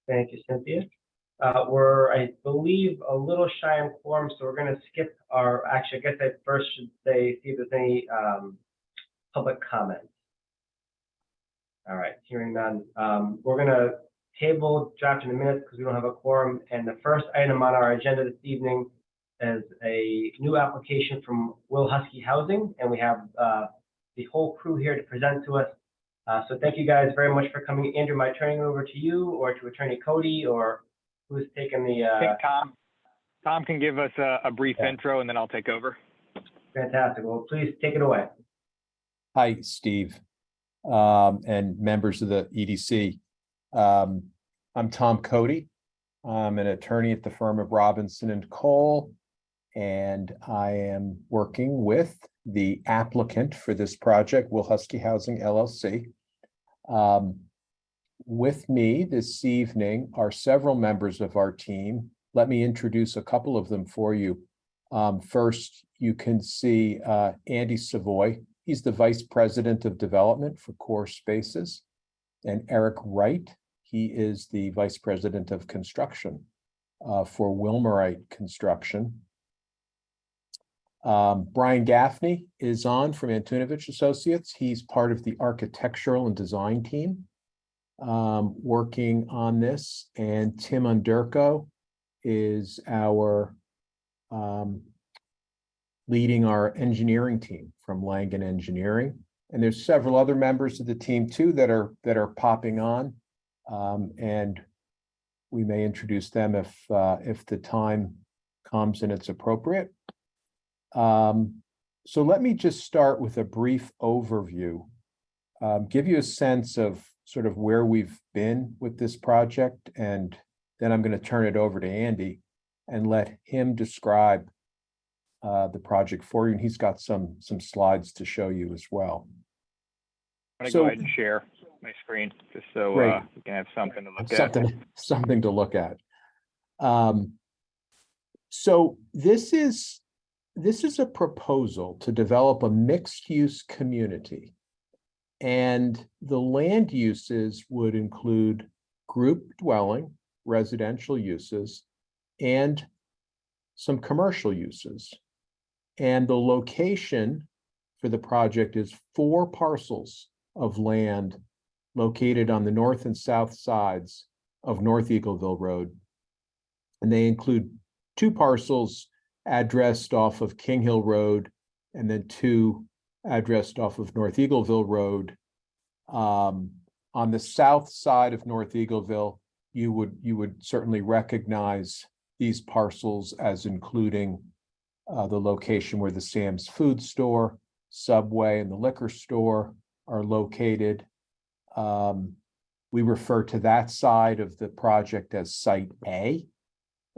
Thank you, Cynthia. We're, I believe, a little shy on quorum, so we're going to skip our, actually, I guess I first should say, see if there's any public comments. All right, hearing none. We're going to table drafting the minutes because we don't have a quorum. And the first item on our agenda this evening is a new application from Will Husky Housing, and we have the whole crew here to present to us. So thank you guys very much for coming. Andrew, am I turning it over to you or to Attorney Cody, or who's taking the? I think Tom can give us a brief intro, and then I'll take over. Fantastic. Well, please take it away. Hi, Steve, and members of the EDC. I'm Tom Cody. I'm an attorney at the firm of Robinson and Cole, and I am working with the applicant for this project, Will Husky Housing LLC. With me this evening are several members of our team. Let me introduce a couple of them for you. First, you can see Andy Savoy. He's the Vice President of Development for Core Spaces. And Eric Wright, he is the Vice President of Construction for Wilmerite Construction. Brian Gaffney is on from Antunovich Associates. He's part of the architectural and design team working on this. And Tim Underko is our leading our engineering team from Langen Engineering. And there's several other members of the team too that are popping on. And we may introduce them if the time comes and it's appropriate. So let me just start with a brief overview, give you a sense of sort of where we've been with this project, and then I'm going to turn it over to Andy and let him describe the project for you. And he's got some slides to show you as well. I'm going to go ahead and share my screen just so we can have something to look at. Something to look at. So this is a proposal to develop a mixed-use community, and the land uses would include group dwelling, residential uses, and some commercial uses. And the location for the project is 4 parcels of land located on the north and south sides of North Eagleville Road. And they include 2 parcels addressed off of King Hill Road, and then 2 addressed off of North Eagleville Road. On the south side of North Eagleville, you would certainly recognize these parcels as including the location where the Sam's Food Store, Subway, and the liquor store are located. We refer to that side of the project as Site A.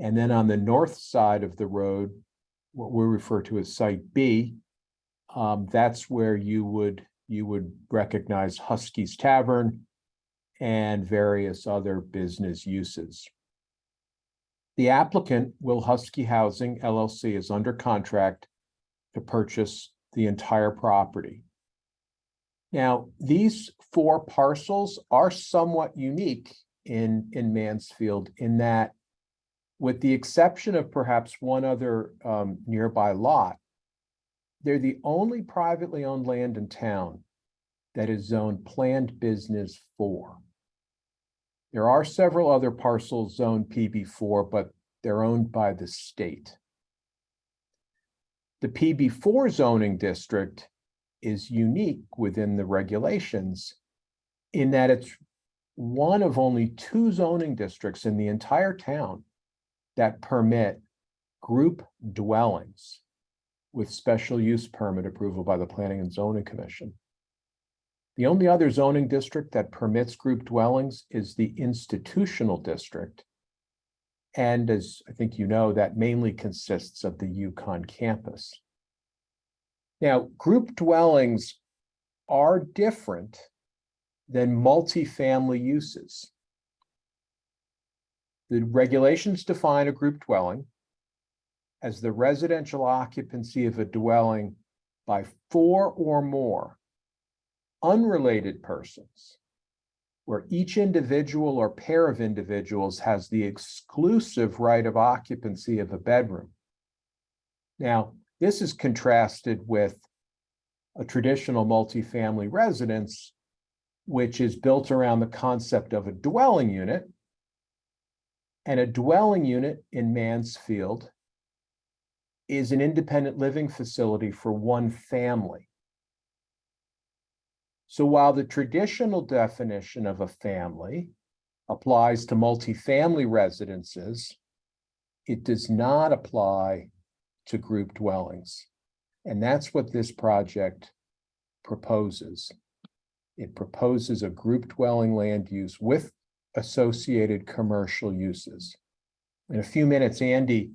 And then on the north side of the road, what we refer to as Site B, that's where you would recognize Husky's Tavern and various other business uses. The applicant, Will Husky Housing LLC, is under contract to purchase the entire property. Now, these 4 parcels are somewhat unique in Mansfield in that, with the exception of perhaps one other nearby lot, they're the only privately owned land in town that is zoned planned business 4. There are several other parcels zoned PB4, but they're owned by the state. The PB4 zoning district is unique within the regulations in that it's one of only 2 zoning districts in the entire town that permit group dwellings with special use permit approval by the Planning and Zoning Commission. The only other zoning district that permits group dwellings is the institutional district. And as I think you know, that mainly consists of the UConn campus. Now, group dwellings are different than multifamily uses. The regulations define a group dwelling as the residential occupancy of a dwelling by 4 or more unrelated persons where each individual or pair of individuals has the exclusive right of occupancy of a bedroom. Now, this is contrasted with a traditional multifamily residence, which is built around the concept of a dwelling unit. And a dwelling unit in Mansfield is an independent living facility for one family. So while the traditional definition of a family applies to multifamily residences, it does not apply to group dwellings. And that's what this project proposes. It proposes a group dwelling land use with associated commercial uses. In a few minutes, Andy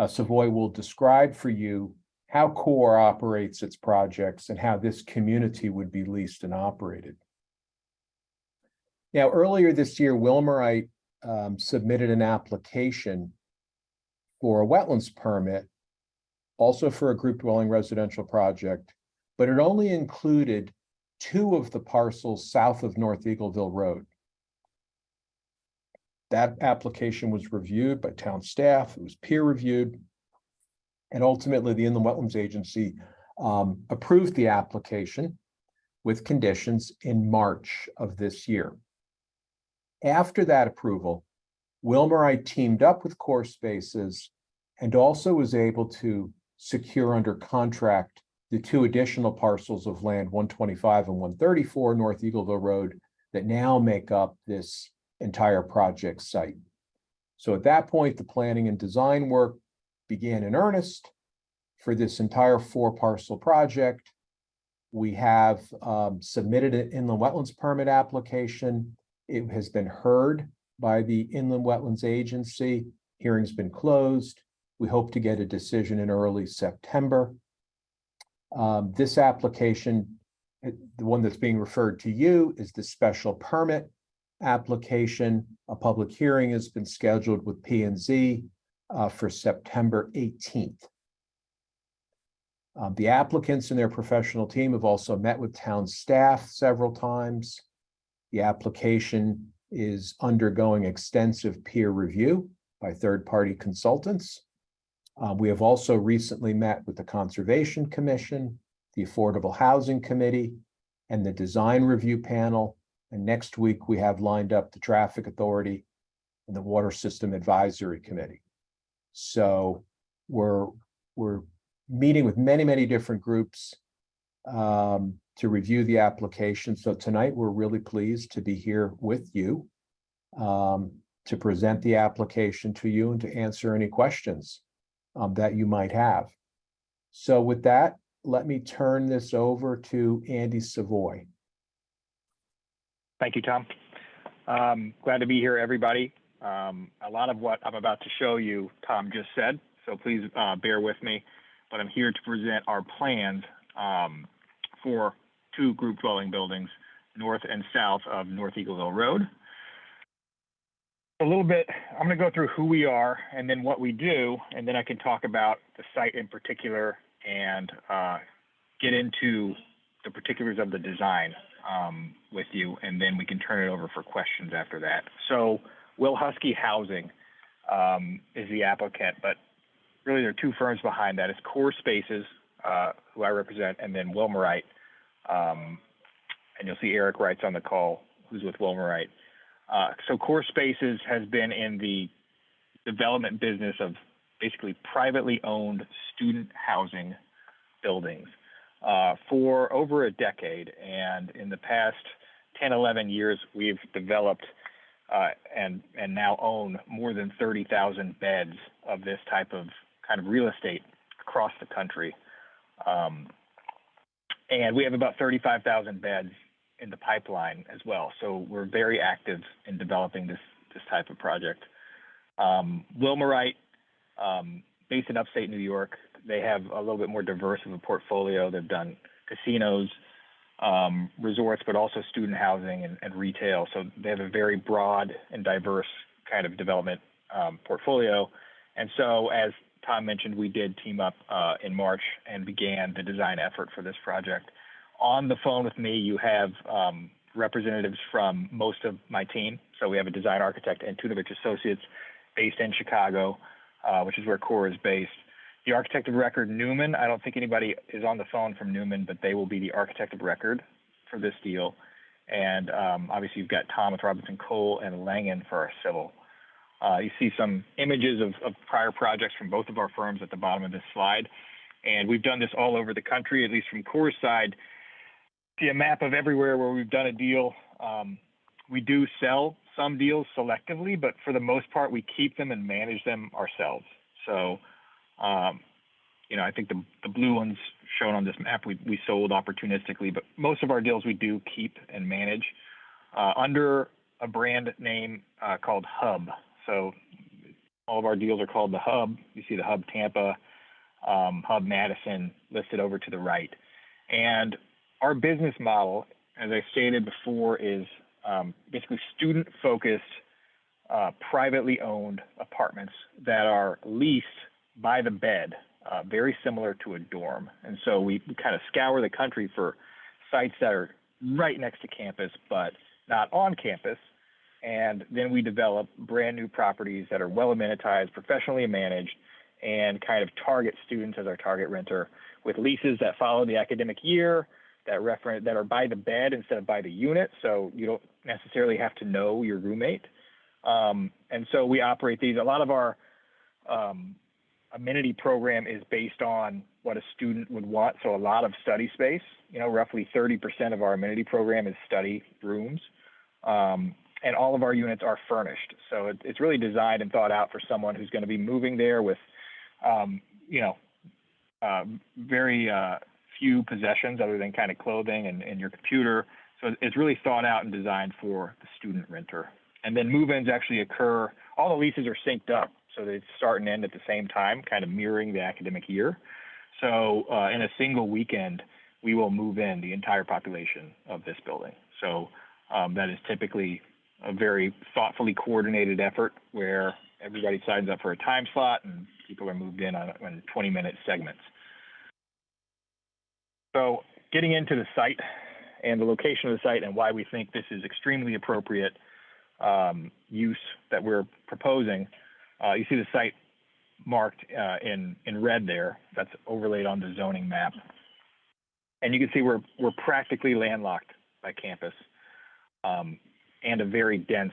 Savoy will describe for you how CORE operates its projects and how this community would be leased and operated. Now, earlier this year, Wilmerite submitted an application for a wetlands permit, also for a group dwelling residential project, but it only included 2 of the parcels south of North Eagleville Road. That application was reviewed by town staff, it was peer reviewed, and ultimately the Inland Wetlands Agency approved the application with conditions in March of this year. After that approval, Wilmerite teamed up with Core Spaces and also was able to secure under contract the 2 additional parcels of land, 125 and 134 North Eagleville Road, that now make up this entire project site. So at that point, the planning and design work began in earnest for this entire 4-parcel project. We have submitted an inland wetlands permit application. It has been heard by the Inland Wetlands Agency. Hearing's been closed. We hope to get a decision in early September. This application, the one that's being referred to you, is the special permit application. A public hearing has been scheduled with P&Z for September 18th. The applicants and their professional team have also met with town staff several times. The application is undergoing extensive peer review by third-party consultants. We have also recently met with the Conservation Commission, the Affordable Housing Committee, and the Design Review Panel. And next week, we have lined up the Traffic Authority and the Water System Advisory Committee. So we're meeting with many different groups to review the application. So tonight, we're really pleased to be here with you to present the application to you and to answer any questions that you might have. So with that, let me turn this over to Andy Savoy. Thank you, Tom. Glad to be here, everybody. A lot of what I'm about to show you, Tom just said, so please bear with me. But I'm here to present our plans for 2 group dwelling buildings north and south of North Eagleville Road. A little bit, I'm going to go through who we are and then what we do, and then I can talk about the site in particular and get into the particulars of the design with you, and then we can turn it over for questions after that. So Will Husky Housing is the applicant, but really there are 2 firms behind that. It's Core Spaces, who I represent, and then Wilmerite. And you'll see Eric Wright's on the call, who's with Wilmerite. So Core Spaces has been in the development business of basically privately owned student housing buildings for over a decade. And in the past 10, 11 years, we've developed and now own more than 30,000 beds of this type of kind of real estate across the country. And we have about 35,000 beds in the pipeline as well. So we're very active in developing this type of project. Wilmerite, based in upstate New York, they have a little bit more diverse of a portfolio. They've done casinos, resorts, but also student housing and retail. So they have a very broad and diverse kind of development portfolio. And so, as Tom mentioned, we did team up in March and began the design effort for this project. On the phone with me, you have representatives from most of my team. So we have a design architect, Antunovich Associates, based in Chicago, which is where CORE is based. The architect of record, Newman, I don't think anybody is on the phone from Newman, but they will be the architect of record for this deal. And obviously you've got Tom with Robinson Cole and Langen for our civil. You see some images of prior projects from both of our firms at the bottom of this slide. And we've done this all over the country, at least from CORE's side. See a map of everywhere where we've done a deal. We do sell some deals selectively, but for the most part, we keep them and manage them ourselves. So, you know, I think the blue ones shown on this map, we sold opportunistically, but most of our deals we do keep and manage under a brand name called Hub. So all of our deals are called the Hub. You see the Hub Tampa, Hub Madison listed over to the right. And our business model, as I stated before, is basically student-focused, privately owned apartments that are leased by the bed, very similar to a dorm. And so we kind of scour the country for sites that are right next to campus, but not on campus. And then we develop brand new properties that are well amenitized, professionally managed, and kind of target students as our target renter with leases that follow the academic year, that are by the bed instead of by the unit, so you don't necessarily have to know your roommate. And so we operate these. A lot of our amenity program is based on what a student would want, so a lot of study space. You know, roughly 30% of our amenity program is study rooms, and all of our units are furnished. So it's really designed and thought out for someone who's going to be moving there with, you know, very few possessions other than kind of clothing and your computer. So it's really thought out and designed for the student renter. And then move-ins actually occur, all the leases are synced up, so they start and end at the same time, kind of mirroring the academic year. So in a single weekend, we will move in the entire population of this building. So that is typically a very thoughtfully coordinated effort where everybody signs up for a time slot and people are moved in on 20-minute segments. So getting into the site and the location of the site and why we think this is extremely appropriate use that we're proposing, you see the site marked in red there. That's overlaid on the zoning map. And you can see we're practically landlocked by campus and a very dense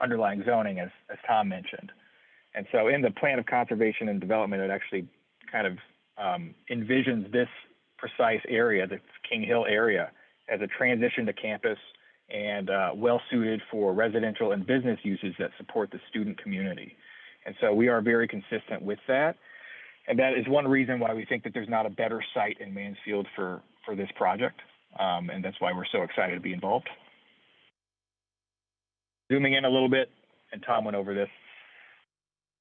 underlying zoning, as Tom mentioned. And so in the plan of conservation and development, it actually kind of envisions this precise area, the King Hill area, as a transition to campus and well suited for residential and business uses that support the student community. And so we are very consistent with that. And that is one reason why we think that there's not a better site in Mansfield for this project. And that's why we're so excited to be involved. Zooming in a little bit, and Tom went over this.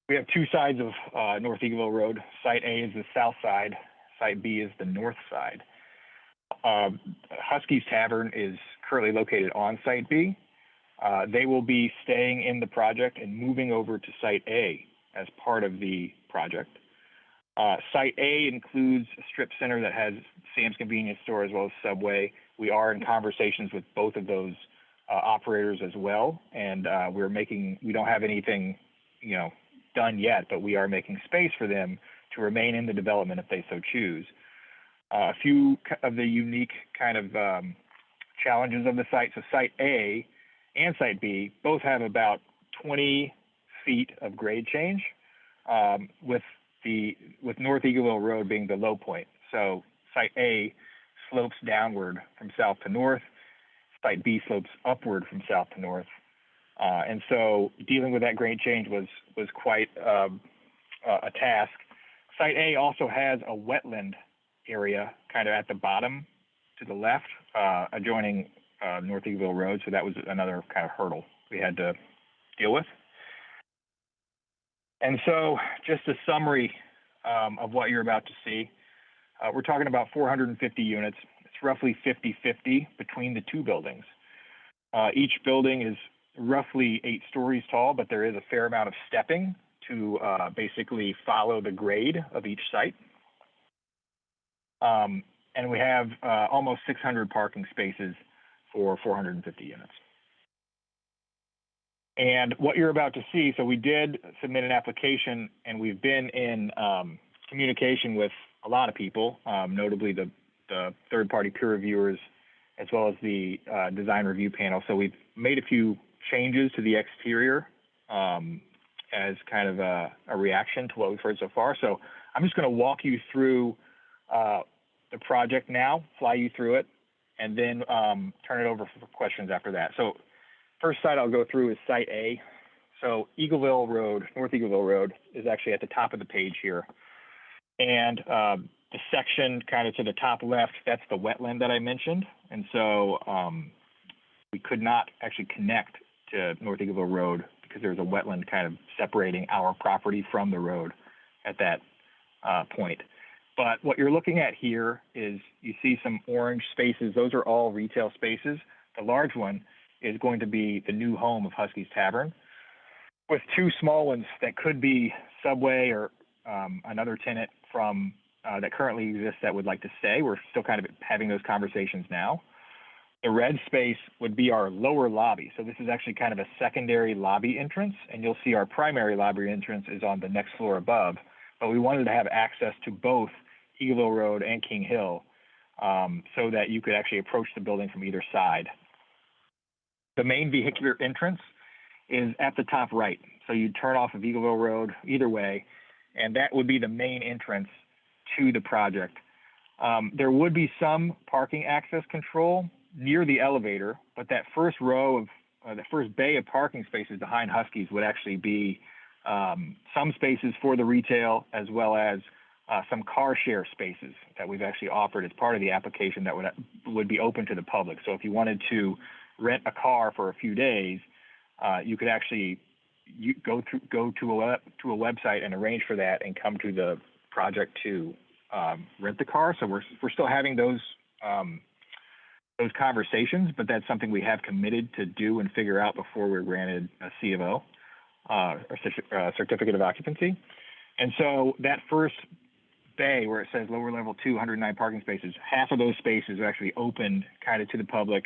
We have two sides of North Eagleville Road. Site A is the south side. Site B is the north side. Husky's Tavern is currently located on Site B. They will be staying in the project and moving over to Site A as part of the project. Site A includes a strip center that has Sam's convenience store as well as Subway. We are in conversations with both of those operators as well, and we don't have anything, you know, done yet, but we are making space for them to remain in the development if they so choose. A few of the unique kind of challenges of the site. So Site A and Site B both have about 20 feet of grade change, with North Eagleville Road being the low point. So Site A slopes downward from south to north. Site B slopes upward from south to north. And so dealing with that grade change was quite a task. Site A also has a wetland area kind of at the bottom to the left, adjoining North Eagleville Road. So that was another kind of hurdle we had to deal with. And so just a summary of what you're about to see. We're talking about 450 units. It's roughly 50-50 between the two buildings. Each building is roughly 8 stories tall, but there is a fair amount of stepping to basically follow the grade of each site. And we have almost 600 parking spaces for 450 units. And what you're about to see, so we did submit an application, and we've been in communication with a lot of people, notably the third-party peer reviewers, as well as the design review panel. So we've made a few changes to the exterior as kind of a reaction to what we've heard so far. So I'm just going to walk you through the project now, fly you through it, and then turn it over for questions after that. So first site I'll go through is Site A. So Eagleville Road, North Eagleville Road, is actually at the top of the page here. And the section kind of to the top left, that's the wetland that I mentioned. And so we could not actually connect to North Eagleville Road because there's a wetland kind of separating our property from the road at that point. But what you're looking at here is you see some orange spaces. Those are all retail spaces. The large one is going to be the new home of Husky's Tavern, with two small ones that could be Subway or another tenant from that currently exists that would like to stay. We're still kind of having those conversations now. The red space would be our lower lobby. So this is actually kind of a secondary lobby entrance, and you'll see our primary lobby entrance is on the next floor above. But we wanted to have access to both Eagleville Road and King Hill so that you could actually approach the building from either side. The main vehicular entrance is at the top right. So you turn off of Eagleville Road either way, and that would be the main entrance to the project. There would be some parking access control near the elevator, but that first row of, the first bay of parking spaces behind Husky's would actually be some spaces for the retail, as well as some car share spaces that we've actually offered as part of the application that would be open to the public. So if you wanted to rent a car for a few days, you could actually go to a website and arrange for that and come to the project to rent the car. So we're still having those conversations, but that's something we have committed to do and figure out before we're granted a C of O, or certificate of occupancy. And so that first bay where it says lower level 2, 109 parking spaces, half of those spaces are actually opened kind of to the public.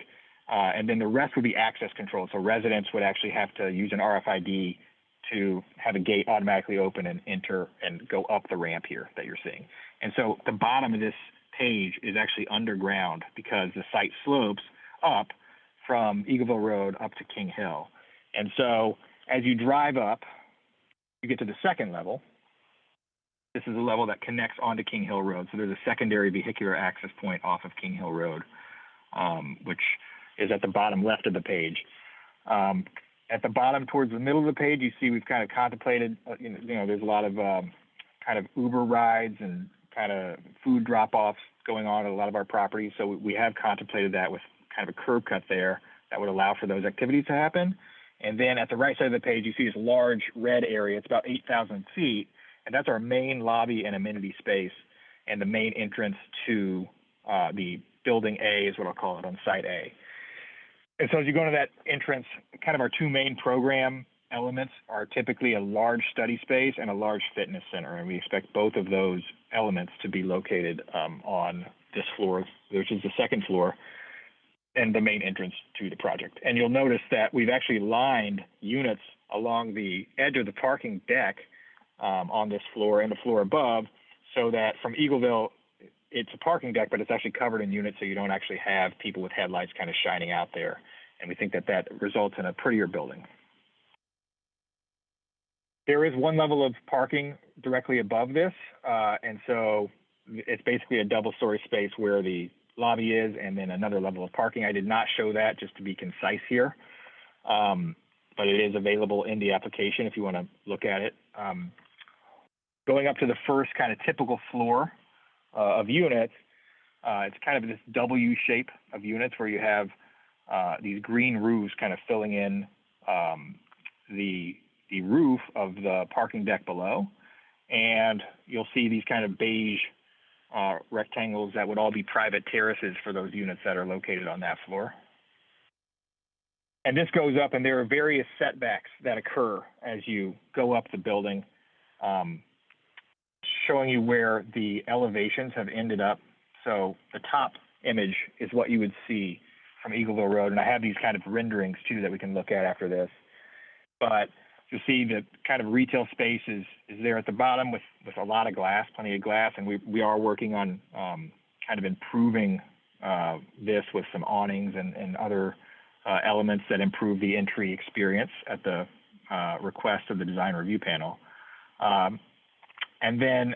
And then the rest would be access controlled. So residents would actually have to use an RFID to have a gate automatically open and enter and go up the ramp here that you're seeing. And so the bottom of this page is actually underground because the site slopes up from Eagleville Road up to King Hill. And so as you drive up, you get to the second level. This is a level that connects onto King Hill Road. So there's a secondary vehicular access point off of King Hill Road, which is at the bottom left of the page. At the bottom towards the middle of the page, you see we've kind of contemplated, there's a lot of kind of Uber rides and kind of food drop-offs going on at a lot of our properties. So we have contemplated that with kind of a curb cut there that would allow for those activities to happen. And then at the right side of the page, you see this large red area. It's about 8,000 feet, and that's our main lobby and amenity space and the main entrance to the building A is what I'll call it on Site A. And so as you go into that entrance, kind of our two main program elements are typically a large study space and a large fitness center. And we expect both of those elements to be located on this floor, which is the second floor, and the main entrance to the project. And you'll notice that we've actually lined units along the edge of the parking deck on this floor and the floor above, so that from Eagleville, it's a parking deck, but it's actually covered in units, so you don't actually have people with headlights kind of shining out there. And we think that that results in a prettier building. There is one level of parking directly above this, and so it's basically a double-story space where the lobby is, and then another level of parking. I did not show that just to be concise here, but it is available in the application if you want to look at it. Going up to the first kind of typical floor of units, it's kind of this W shape of units where you have these green roofs kind of filling in the roof of the parking deck below. And you'll see these kind of beige rectangles that would all be private terraces for those units that are located on that floor. And this goes up, and there are various setbacks that occur as you go up the building, showing you where the elevations have ended up. So the top image is what you would see from Eagleville Road, and I have these kind of renderings too that we can look at after this. But you'll see the kind of retail space is there at the bottom with a lot of glass, plenty of glass, and we are working on kind of improving this with some awnings and other elements that improve the entry experience at the request of the design review panel. And then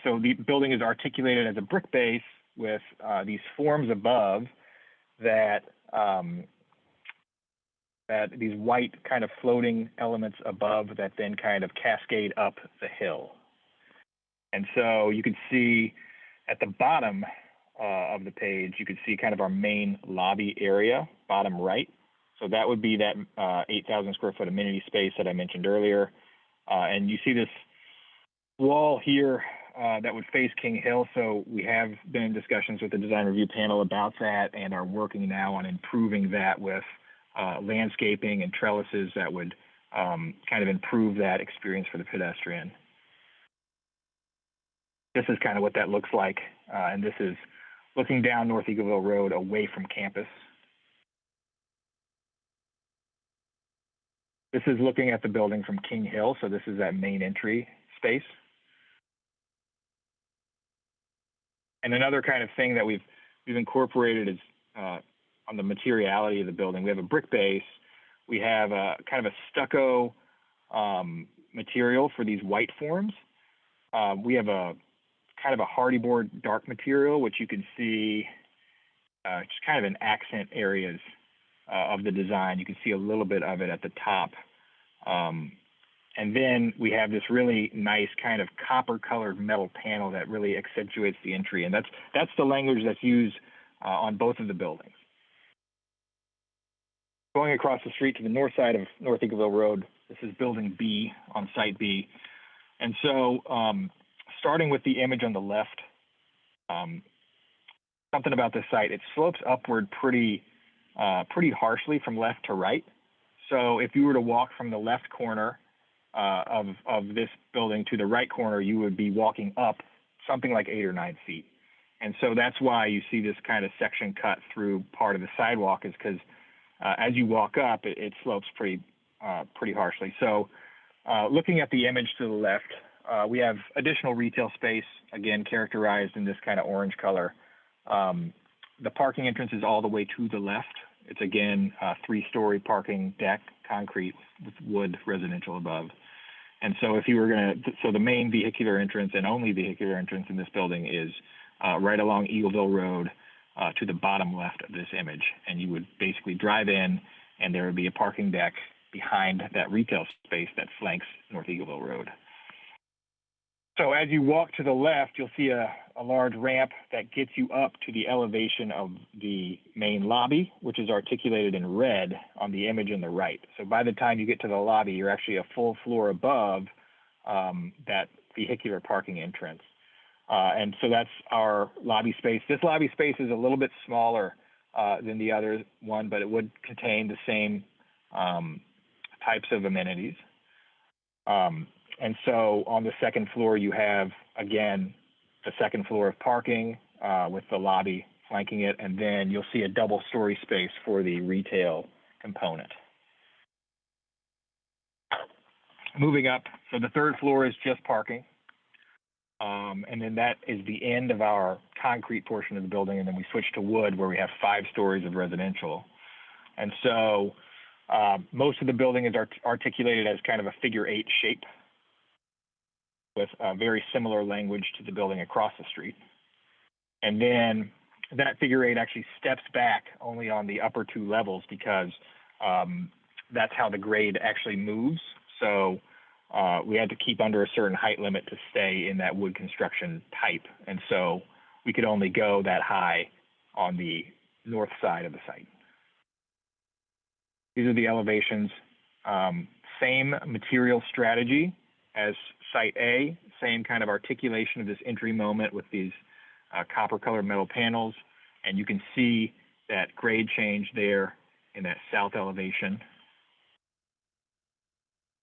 so the building is articulated as a brick base with these forms above that these white kind of floating elements above that then kind of cascade up the hill. And so you can see at the bottom of the page, you can see kind of our main lobby area, bottom right. So that would be that 8,000 square foot amenity space that I mentioned earlier. And you see this wall here that would face King Hill. So we have been in discussions with the design review panel about that and are working now on improving that with landscaping and trellises that would kind of improve that experience for the pedestrian. This is kind of what that looks like. And this is looking down North Eagleville Road away from campus. This is looking at the building from King Hill. So this is that main entry space. And another kind of thing that we've incorporated is on the materiality of the building. We have a brick base. We have a kind of a stucco material for these white forms. We have a kind of a hardy board dark material, which you can see just kind of in accent areas of the design. You can see a little bit of it at the top. And then we have this really nice kind of copper colored metal panel that really accentuates the entry. And that's the language that's used on both of the buildings. Going across the street to the north side of North Eagleville Road, this is building B on site B. And so starting with the image on the left, something about this site, it slopes upward pretty harshly from left to right. So if you were to walk from the left corner of this building to the right corner, you would be walking up something like 8 or 9 feet. And so that's why you see this kind of section cut through part of the sidewalk, is because as you walk up, it slopes pretty harshly. So looking at the image to the left, we have additional retail space, again, characterized in this kind of orange color. The parking entrance is all the way to the left. It's, again, a 3-story parking deck, concrete with wood residential above. And so if you were so the main vehicular entrance and only vehicular entrance in this building is right along Eagleville Road to the bottom left of this image. And you would basically drive in and there would be a parking deck behind that retail space that flanks North Eagleville Road. So as you walk to the left, you'll see a large ramp that gets you up to the elevation of the main lobby, which is articulated in red on the image on the right. So by the time you get to the lobby, you're actually a full floor above that vehicular parking entrance. And so that's our lobby space. This lobby space is a little bit smaller than the other one, but it would contain the same types of amenities. And so on the second floor, you have, again, the second floor of parking with the lobby flanking it, and then you'll see a double-story space for the retail component. Moving up, so the third floor is just parking, and then that is the end of our concrete portion of the building, and then we switch to wood where we have 5 stories of residential. And so most of the building is articulated as kind of a figure-8 shape, with very similar language to the building across the street. And then that figure-8 actually steps back only on the upper 2 levels because that's how the grade actually moves. So we had to keep under a certain height limit to stay in that wood construction type. And so we could only go that high on the north side of the site. These are the elevations. Same material strategy as Site A, same kind of articulation of this entry moment with these copper colored metal panels. And you can see that grade change there in that south elevation.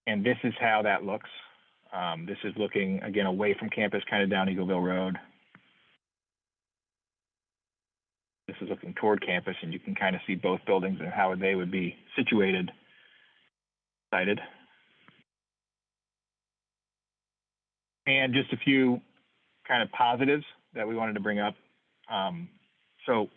And this is how that looks. This is looking, again, away from campus, kind of down Eagleville Road. this is looking toward campus, and you can kind of see both buildings and how they would be situated, sited. And just a few kind of positives that we wanted to bring up. So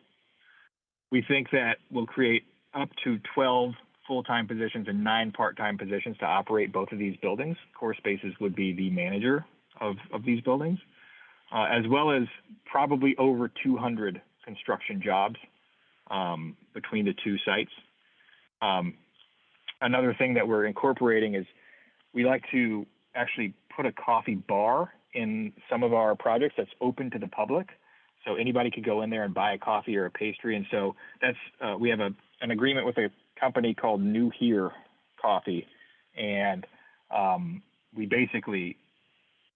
we think that we'll create up to 12 full-time positions and 9 part-time positions to operate both of these buildings. Core Spaces would be the manager of these buildings, as well as probably over 200 construction jobs between the two sites. Another thing that we're incorporating is we like to actually put a coffee bar in some of our projects that's open to the public. So anybody could go in there and buy a coffee or a pastry. And so that's, we have an agreement with a company called New Here Coffee. And we basically,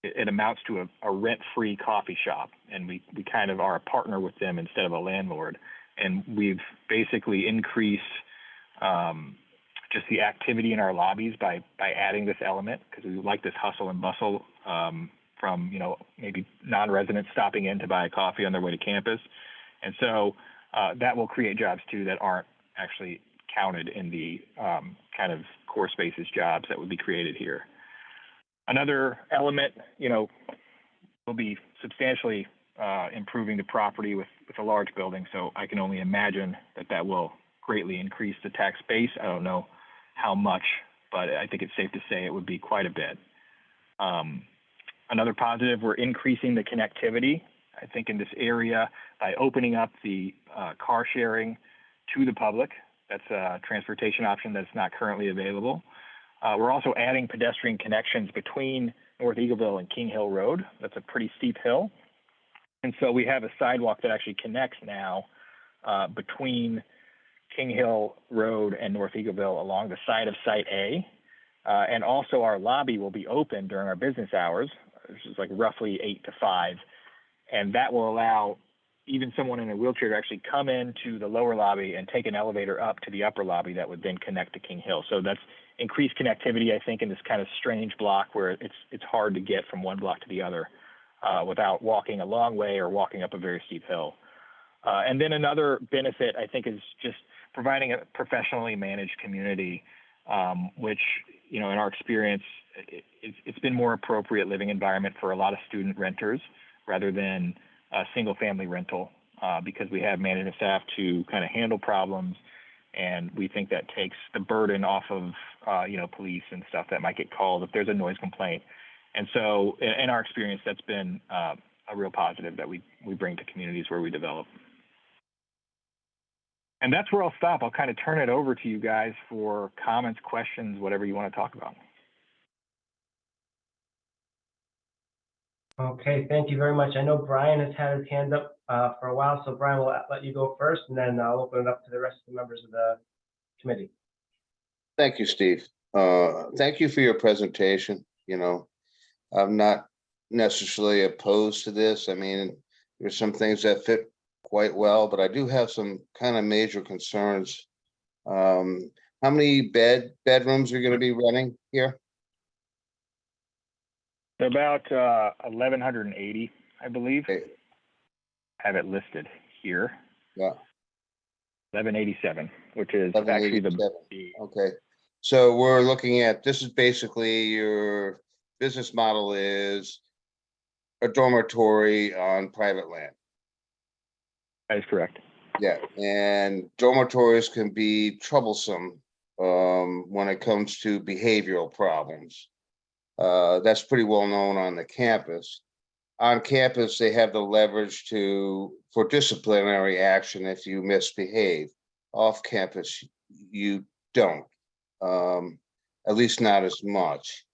it amounts to a rent-free coffee shop. And we kind of are a partner with them instead of a landlord. And we've basically increased just the activity in our lobbies by adding this element, because we like this hustle and bustle from, you know, maybe non-residents stopping in to buy a coffee on their way to campus. And so that will create jobs too that aren't actually counted in the kind of Core Spaces jobs that would be created here. Another element, you know, will be substantially improving the property with a large building. So I can only imagine that will greatly increase the tax base. I don't know how much, but I think it's safe to say it would be quite a bit. Another positive, we're increasing the connectivity, I think, in this area by opening up the car sharing to the public. That's a transportation option that's not currently available. We're also adding pedestrian connections between North Eagleville and King Hill Road. That's a pretty steep hill. And so we have a sidewalk that actually connects now between King Hill Road and North Eagleville along the side of Site A. And also our lobby will be open during our business hours, which is like roughly 8 to 5. And that will allow even someone in a wheelchair to actually come into the lower lobby and take an elevator up to the upper lobby that would then connect to King Hill. So that's increased connectivity, I think, in this kind of strange block where it's hard to get from one block to the other without walking a long way or walking up a very steep hill. And then another benefit, I think, is just providing a professionally managed community, which, you know, in our experience, it's been more appropriate living environment for a lot of student renters rather than a single family rental, because we have management staff to kind of handle problems. And we think that takes the burden off of, you know, police and stuff that might get called if there's a noise complaint. And so in our experience, that's been a real positive that we bring to communities where we develop. And that's where I'll stop. I'll kind of turn it over to you guys for comments, questions, whatever you want to talk about. Okay, thank you very much. I know Brian has had his hand up for a while, so Brian, will let you go first, and then I'll open it up to the rest of the members of the committee. Thank you, Steve. Thank you for your presentation. You know, I'm not necessarily opposed to this. I mean, there's some things that fit quite well, but I do have some kind of major concerns. How many bedrooms are going to be running here? About 1,180, I believe. Okay. Have it listed here. Yeah. 1187, which is actually the. Okay. So we're looking at, this is basically your business model is a dormitory on private land. That is correct. Yeah, and dormitories can be troublesome when it comes to behavioral problems. That's pretty well known on the campus. On campus, they have the leverage for disciplinary action if you misbehave. Off campus, you don't, at least not as much.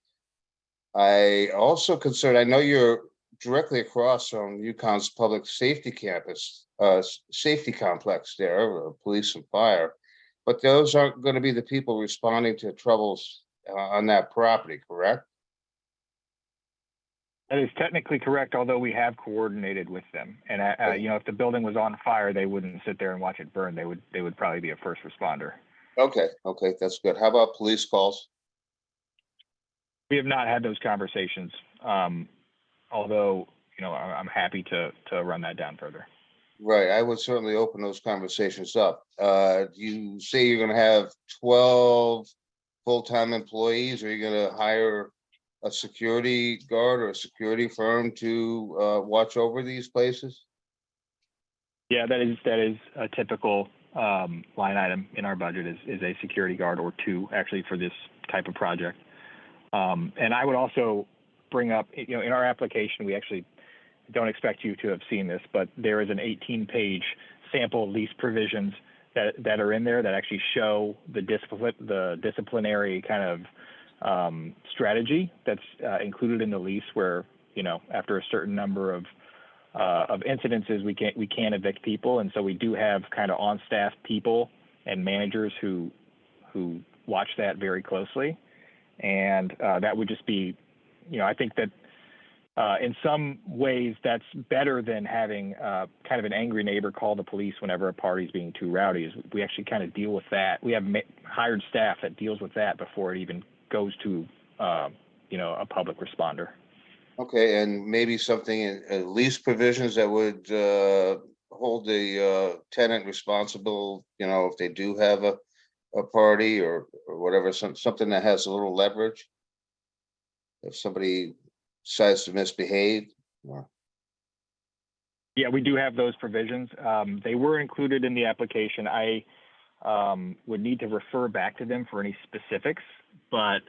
I also consider, I know you're directly across from UConn's public safety campus, safety complex there, police and fire, but those aren't going to be the people responding to troubles on that property, correct? That is technically correct, although we have coordinated with them. And you know, if the building was on fire, they wouldn't sit there and watch it burn. They would probably be a first responder. Okay, that's good. How about police calls? We have not had those conversations, although, you know, I'm happy to run that down further. Right, I would certainly open those conversations up. You say you're gonna have 12 full-time employees, are you gonna hire a security guard or a security firm to watch over these places? Yeah, that is a typical line item in our budget is a security guard or two actually for this type of project. And I would also bring up, you know, in our application, we actually don't expect you to have seen this, but there is an 18-page sample lease provisions that are in there that actually show the disciplinary kind of strategy that's included in the lease, where, you know, after a certain number of incidences, we can't evict people, and so we do have kind of on-staff people and managers who watch that very closely, and that would just be, you know, I think that in some ways that's better than having kind of an angry neighbor call the police whenever a party's being too rowdy. Is we actually kind of deal with that. We have hired staff that deals with that before it even goes to you know, a public responder. Okay, and maybe something in lease provisions that would hold the tenant responsible, you know, if they do have a party or whatever, something that has a little leverage. If somebody decides to misbehave. or- Yeah, we do have those provisions. They were included in the application. I would need to refer back to them for any specifics, but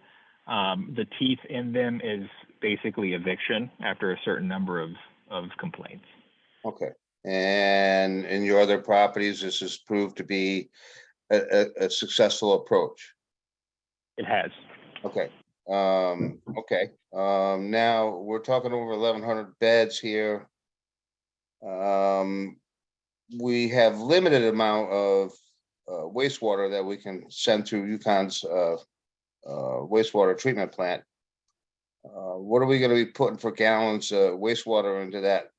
the teeth in them is basically eviction after a certain number of complaints. Okay, and in your other properties, this has proved to be a successful approach. It has. Okay, now we're talking over 1,100 beds here. We have limited amount of wastewater that we can send through UConn's wastewater treatment plant. What are we gonna be putting for gallons of wastewater into that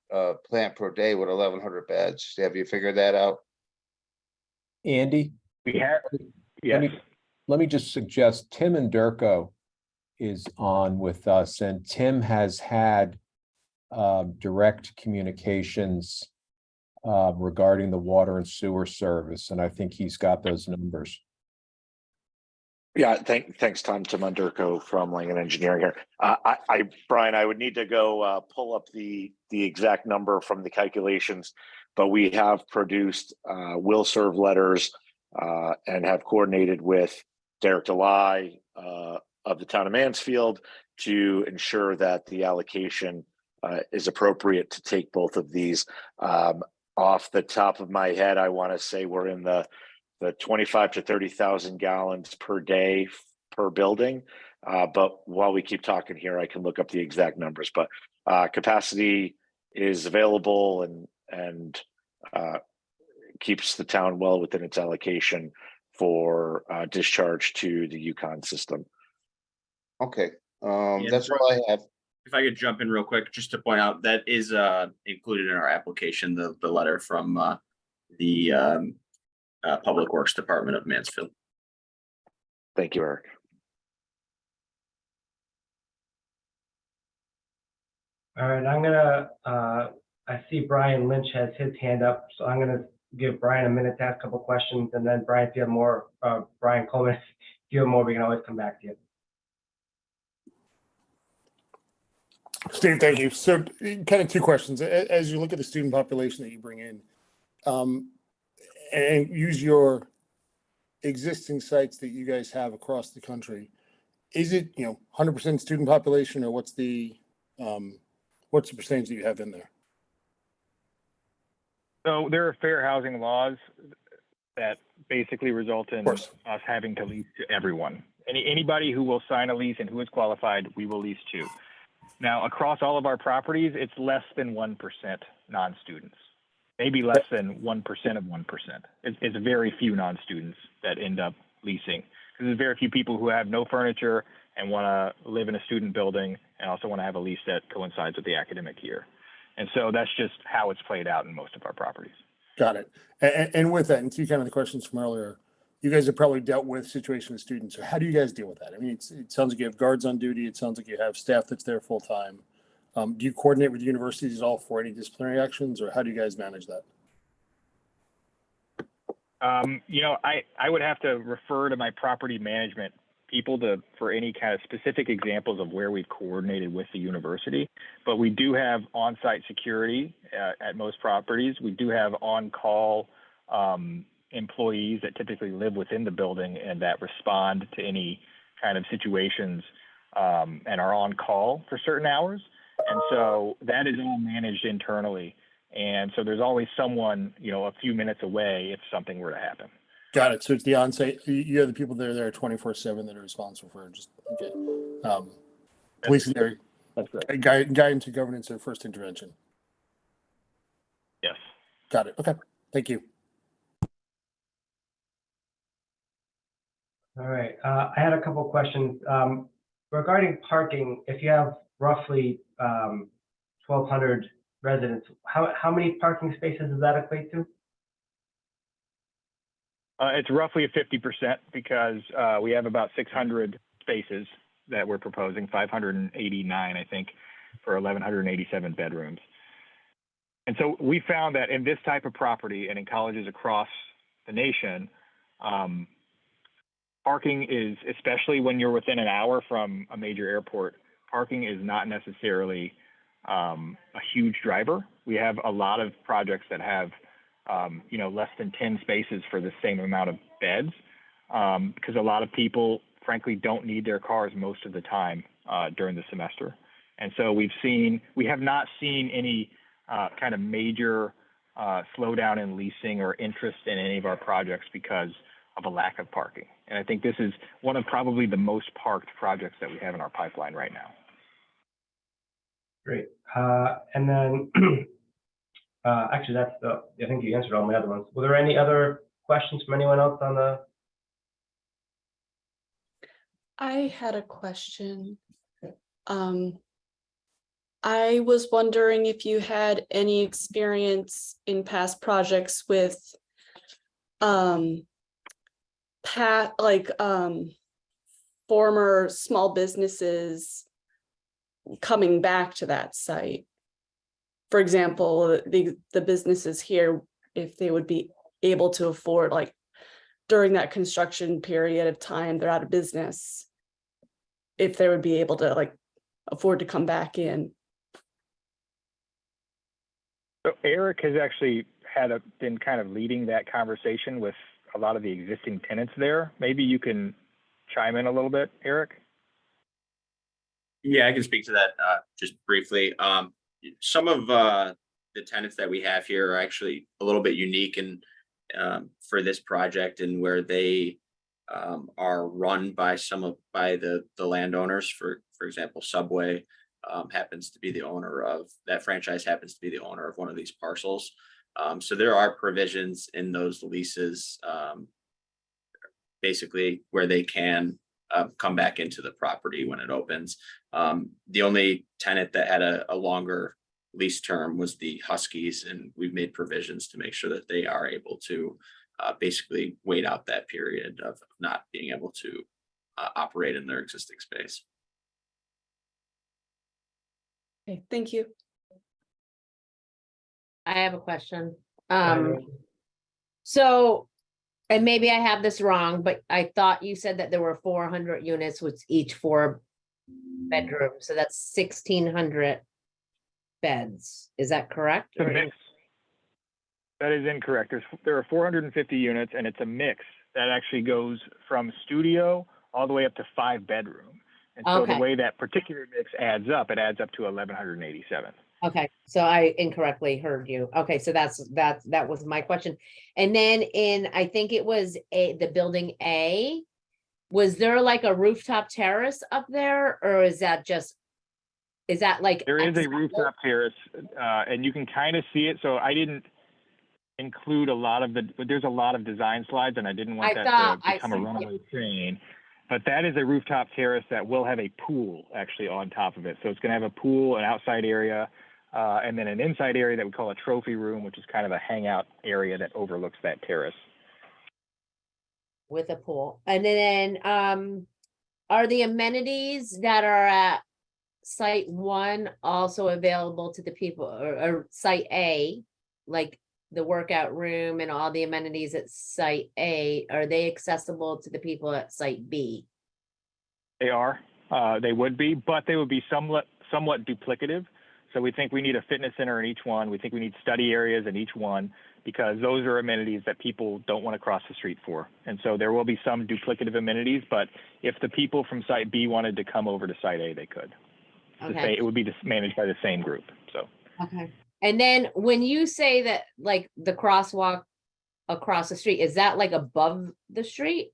plant per day with 1,100 beds? Have you figured that out? Andy, We have. let Yes. let me just suggest Tim Anderko is on with us, and Tim has had direct communications regarding the water and sewer service, and I think he's got those numbers. Yeah, thanks, Tom. Tim Underco from Langen Engineering here. Brian, I would need to go pull up the exact number from the calculations, but we have produced will serve letters and have coordinated with Derek Delay of the town of Mansfield to ensure that the allocation is appropriate to take both of these. Off the top of my head, I want to say we're in the 25 to 30,000 gallons per day per building. But while we keep talking here, I can look up the exact numbers, but capacity is available and keeps the town well within its allocation for discharge to the UConn system. Okay, Yeah, that's all I have. If I could jump in real quick, just to point out, that is included in our application, the letter from the Public Works Department of Mansfield. Thank you, Eric. All right, I'm gonna, I see Brian Lynch has his hand up, so I'm gonna give Brian a minute to ask a couple questions, and then Brian, if you have more, Brian Coleman, if you have more, we can always come back to you. Steve, thank you. So kind of two questions. As you look at the student population that you bring in, and use your existing sites that you guys have across the country, is it, 100% student population, or what's the percentage that you have in there? So there are fair housing laws that basically result in course. us having to lease to everyone. Anybody who will sign a lease and who is qualified, we will lease to. Now, across all of our properties, it's less than 1% non-students, maybe less than 1% of 1%. It's very few non-students that end up leasing, because there's very few people who have no furniture and want to live in a student building and also want to have a lease that coincides with the academic year. And so that's just how it's played out in most of our properties. Got it. And with that, and to kind of the questions from earlier, you guys have probably dealt with situations with students. So how do you guys deal with that? I mean, it sounds like you have guards on duty. It sounds like you have staff that's there full time. Do you coordinate with universities at all for any disciplinary actions, or how do you guys manage that? You know, I would have to refer to my property management people for any kind of specific examples of where we've coordinated with the university. But we do have on-site security at most properties. We do have on-call employees that typically live within the building and that respond to any kind of situations and are on call for certain hours. And so that is all managed internally. And so there's always someone, you know, a few minutes away if something were to happen. Got it. So it's the onsite, you have the people that are there 24/7 that are responsible for just, okay. Police there, That's right. guidance and governance or first intervention. Yes. Got it. Okay. Thank you. All right, I had a couple of questions. Regarding parking, if you have roughly 1,200 residents, how many parking spaces does that equate to? It's roughly a 50% because we have about 600 spaces that we're proposing, 589, I think, for 1,187 bedrooms. And so we found that in this type of property and in colleges across the nation, parking is, especially when you're within an hour from a major airport, parking is not necessarily a huge driver. We have a lot of projects that have, you know, less than 10 spaces for the same amount of beds, because a lot of people, frankly, don't need their cars most of the time during the semester. And so we have not seen any kind of major slowdown in leasing or interest in any of our projects because of a lack of parking. And I think this is one of probably the most parked projects that we have in our pipeline right now. Great. And then, actually, I think you answered all my other ones. Were there any other questions from anyone else on the? I had a question. I was wondering if you had any experience in past projects with former small businesses coming back to that site. For example, the businesses here, if they would be able to afford, like during that construction period of time, they're out of business, if they would be able to like afford to come back in. So Eric has actually been kind of leading that conversation with a lot of the existing tenants there. Maybe you can chime in a little bit, Eric. Yeah, I can speak to that just briefly. Some of the tenants that we have here are actually a little bit unique and for this project, and where they are run by the landowners. For example, Subway happens to be the owner of that franchise, happens to be the owner of one of these parcels. So there are provisions in those leases, basically where they can come back into the property when it opens. The only tenant that had a longer lease term was the Huskies, and we've made provisions to make sure that they are able to basically wait out that period of not being able to operate in their existing space. Okay, thank you. I have a question. So, and maybe I have this wrong, but I thought you said that there were 400 units with each 4 bedrooms. So that's 1,600 beds. Is that correct? It's a mix. That is incorrect. There are 450 units, and it's a mix that actually goes from studio all the way up to 5 bedroom. And so the way that particular mix adds up, it adds up to 1,187. Okay, so I incorrectly heard you. Okay, so that was my question. And then I think it was the building A, was there like a rooftop terrace up there, or is that like? There is a rooftop terrace, and you can kind of see it. So I didn't include but there's a lot of design slides, and I didn't want that to become a runaway train. But that is a rooftop terrace that will have a pool actually on top of it. So it's going to have a pool, an outside area, and then an inside area that we call a trophy room, which is kind of a hangout area that overlooks that terrace. With a pool. And then are the amenities that are at site 1 also available to the people, or site A, like the workout room and all the amenities at site A, are they accessible to the people at site B? They are, they would be, but they would be somewhat duplicative. So we think we need a fitness center in each one. We think we need study areas in each one because those are amenities that people don't want to cross the street for. And so there will be some duplicative amenities, but if the people from site B wanted to come over to site A, they could. Okay. It would be managed by the same group, so. Okay. And then when you say that, like the crosswalk across the street, is that like above the street?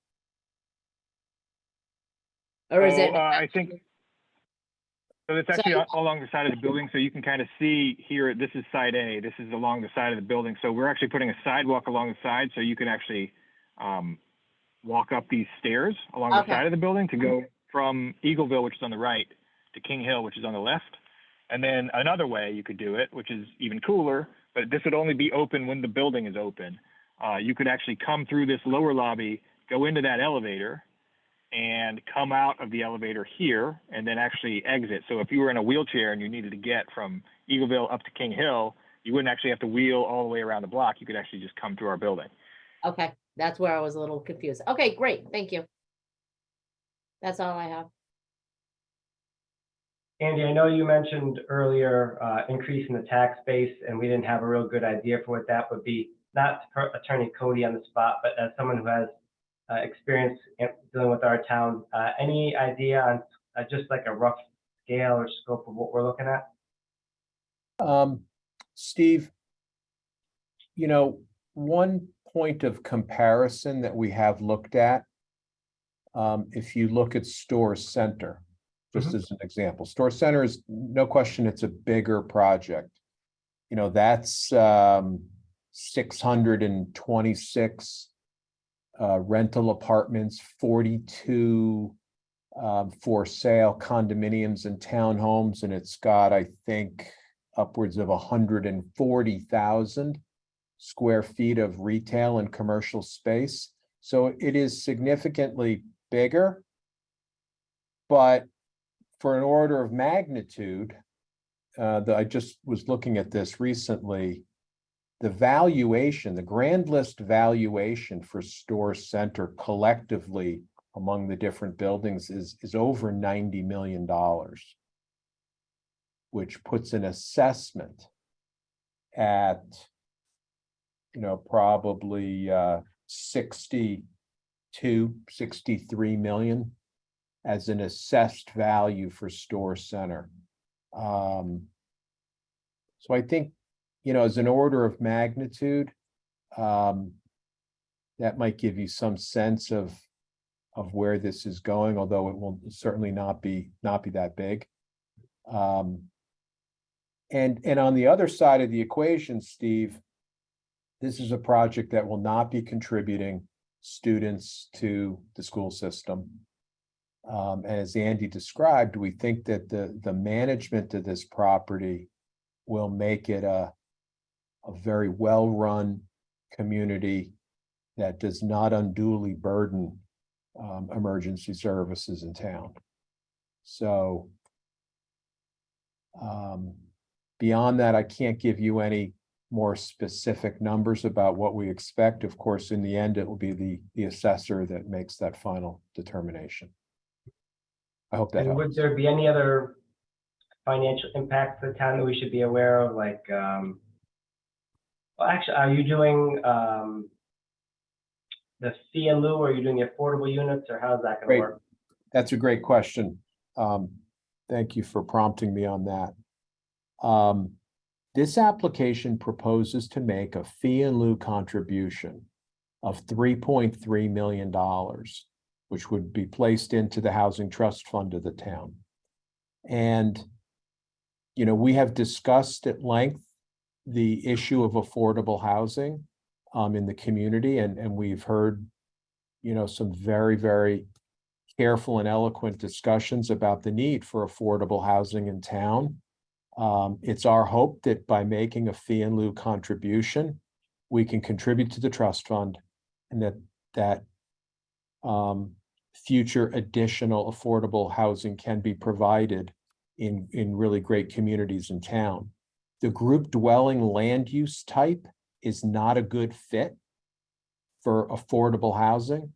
Or is it? I think, so it's actually along the side of the building, so you can kind of see here, this is side A, this is along the side of the building. So we're actually putting a sidewalk along the side, so you can actually walk up these stairs along the Okay. side of the building to go from Eagleville, which is on the right, to King Hill, which is on the left. And then another way you could do it, which is even cooler, but this would only be open when the building is open. You could actually come through this lower lobby, go into that elevator, and come out of the elevator here and then actually exit. So if you were in a wheelchair and you needed to get from Eagleville up to King Hill, you wouldn't actually have to wheel all the way around the block. You could actually just come through our building. Okay, that's where I was a little confused. Okay, great, thank you. That's all I have. Andy, I know you mentioned earlier increasing the tax base, and we didn't have a real good idea for what that would be. Not to put Attorney Cody on the spot, but as someone who has experience dealing with our town, any idea on just like a rough scale or scope of what we're looking at? Steve, you know, one point of comparison that we have looked at, if you look at Store Center, just as an example, Store Center is no question, it's a bigger project. You know, that's 626 rental apartments, 42 for sale condominiums and townhomes, and it's got, I think, upwards of 140,000 square feet of retail and commercial space. So it is significantly bigger, but for an order of magnitude, I just was looking at this recently, the valuation, the grand list valuation for Store Center collectively among the different buildings is over $90 million, which puts an assessment at, you know, probably 63 million as an assessed value for Store Center. So I think, you know, as an order of magnitude, that might give you some sense of where this is going, although it will certainly not be that big. And on the other side of the equation, Steve, this is a project that will not be contributing students to the school system. As Andy described, we think that the management of this property will make it a very well-run community that does not unduly burden emergency services in town. So beyond that, I can't give you any more specific numbers about what we expect. Of course, in the end, it will be the assessor that makes that final determination. I hope that And helps. would there be any other financial impacts to the town that we should be aware of? Like, well, actually, are you doing the fee in lieu, or are you doing the affordable units, or how's that going to work? That's a great question. Thank you for prompting me on that. This application proposes to make a fee in lieu contribution of $3.3 million, which would be placed into the Housing Trust Fund of the town. And, you know, we have discussed at length the issue of affordable housing in the community, and we've heard, you know, some very, very careful and eloquent discussions about the need for affordable housing in town. It's our hope that by making a fee in lieu contribution, we can contribute to the trust fund, and that future additional affordable housing can be provided in really great communities in town. The group dwelling land use type is not a good fit for affordable housing.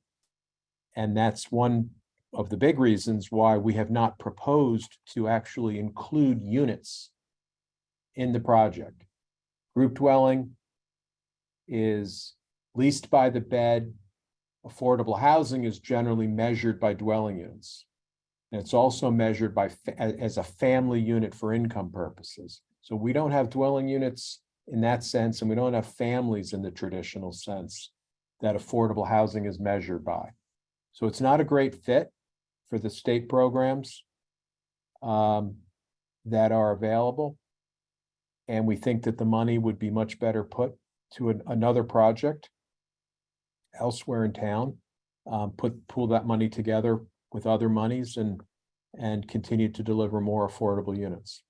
And that's one of the big reasons why we have not proposed to actually include units in the project. Group dwelling is leased by the bed. Affordable housing is generally measured by dwelling units. And it's also measured by as a family unit for income purposes. So we don't have dwelling units in that sense, and we don't have families in the traditional sense that affordable housing is measured by. So it's not a great fit for the state programs that are available. And we think that the money would be much better put to another project elsewhere in town, pool that money together with other monies and continue to deliver more affordable units.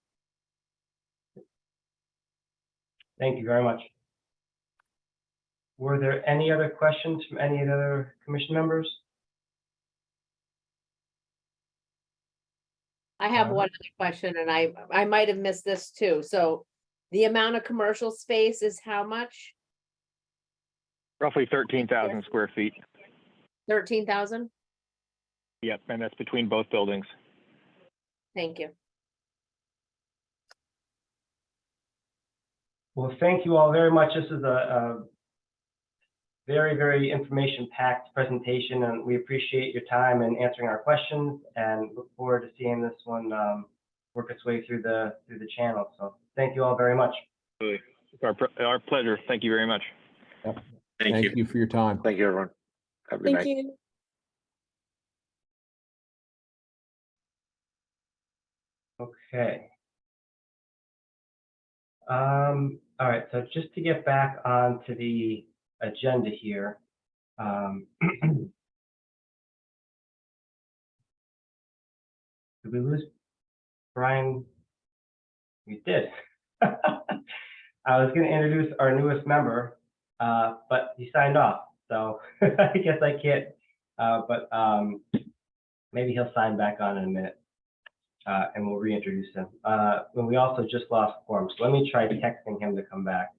Thank you very much. Were there any other questions from any of the other commission members? I have one other question, and I might have missed this too. So the amount of commercial space is how much? Roughly 13,000 square feet. 13,000? Yep, and that's between both buildings. Thank you. Well, thank you all very much. This is a very, very information-packed presentation, and we appreciate your time and answering our questions, and look forward to seeing this one work its way through the channel. So thank you all very much. It's our pleasure. Thank you very much. Thank you. For your time. Thank you, everyone. Have a good night. Thank you. Okay. All right, so just to get back onto the agenda here. Did we lose Brian? We did. I was going to introduce our newest member, but he signed off, so I guess I can't, but maybe he'll sign back on in a minute. And we'll reintroduce him. And we also just lost quorum, so let me try texting him to come back.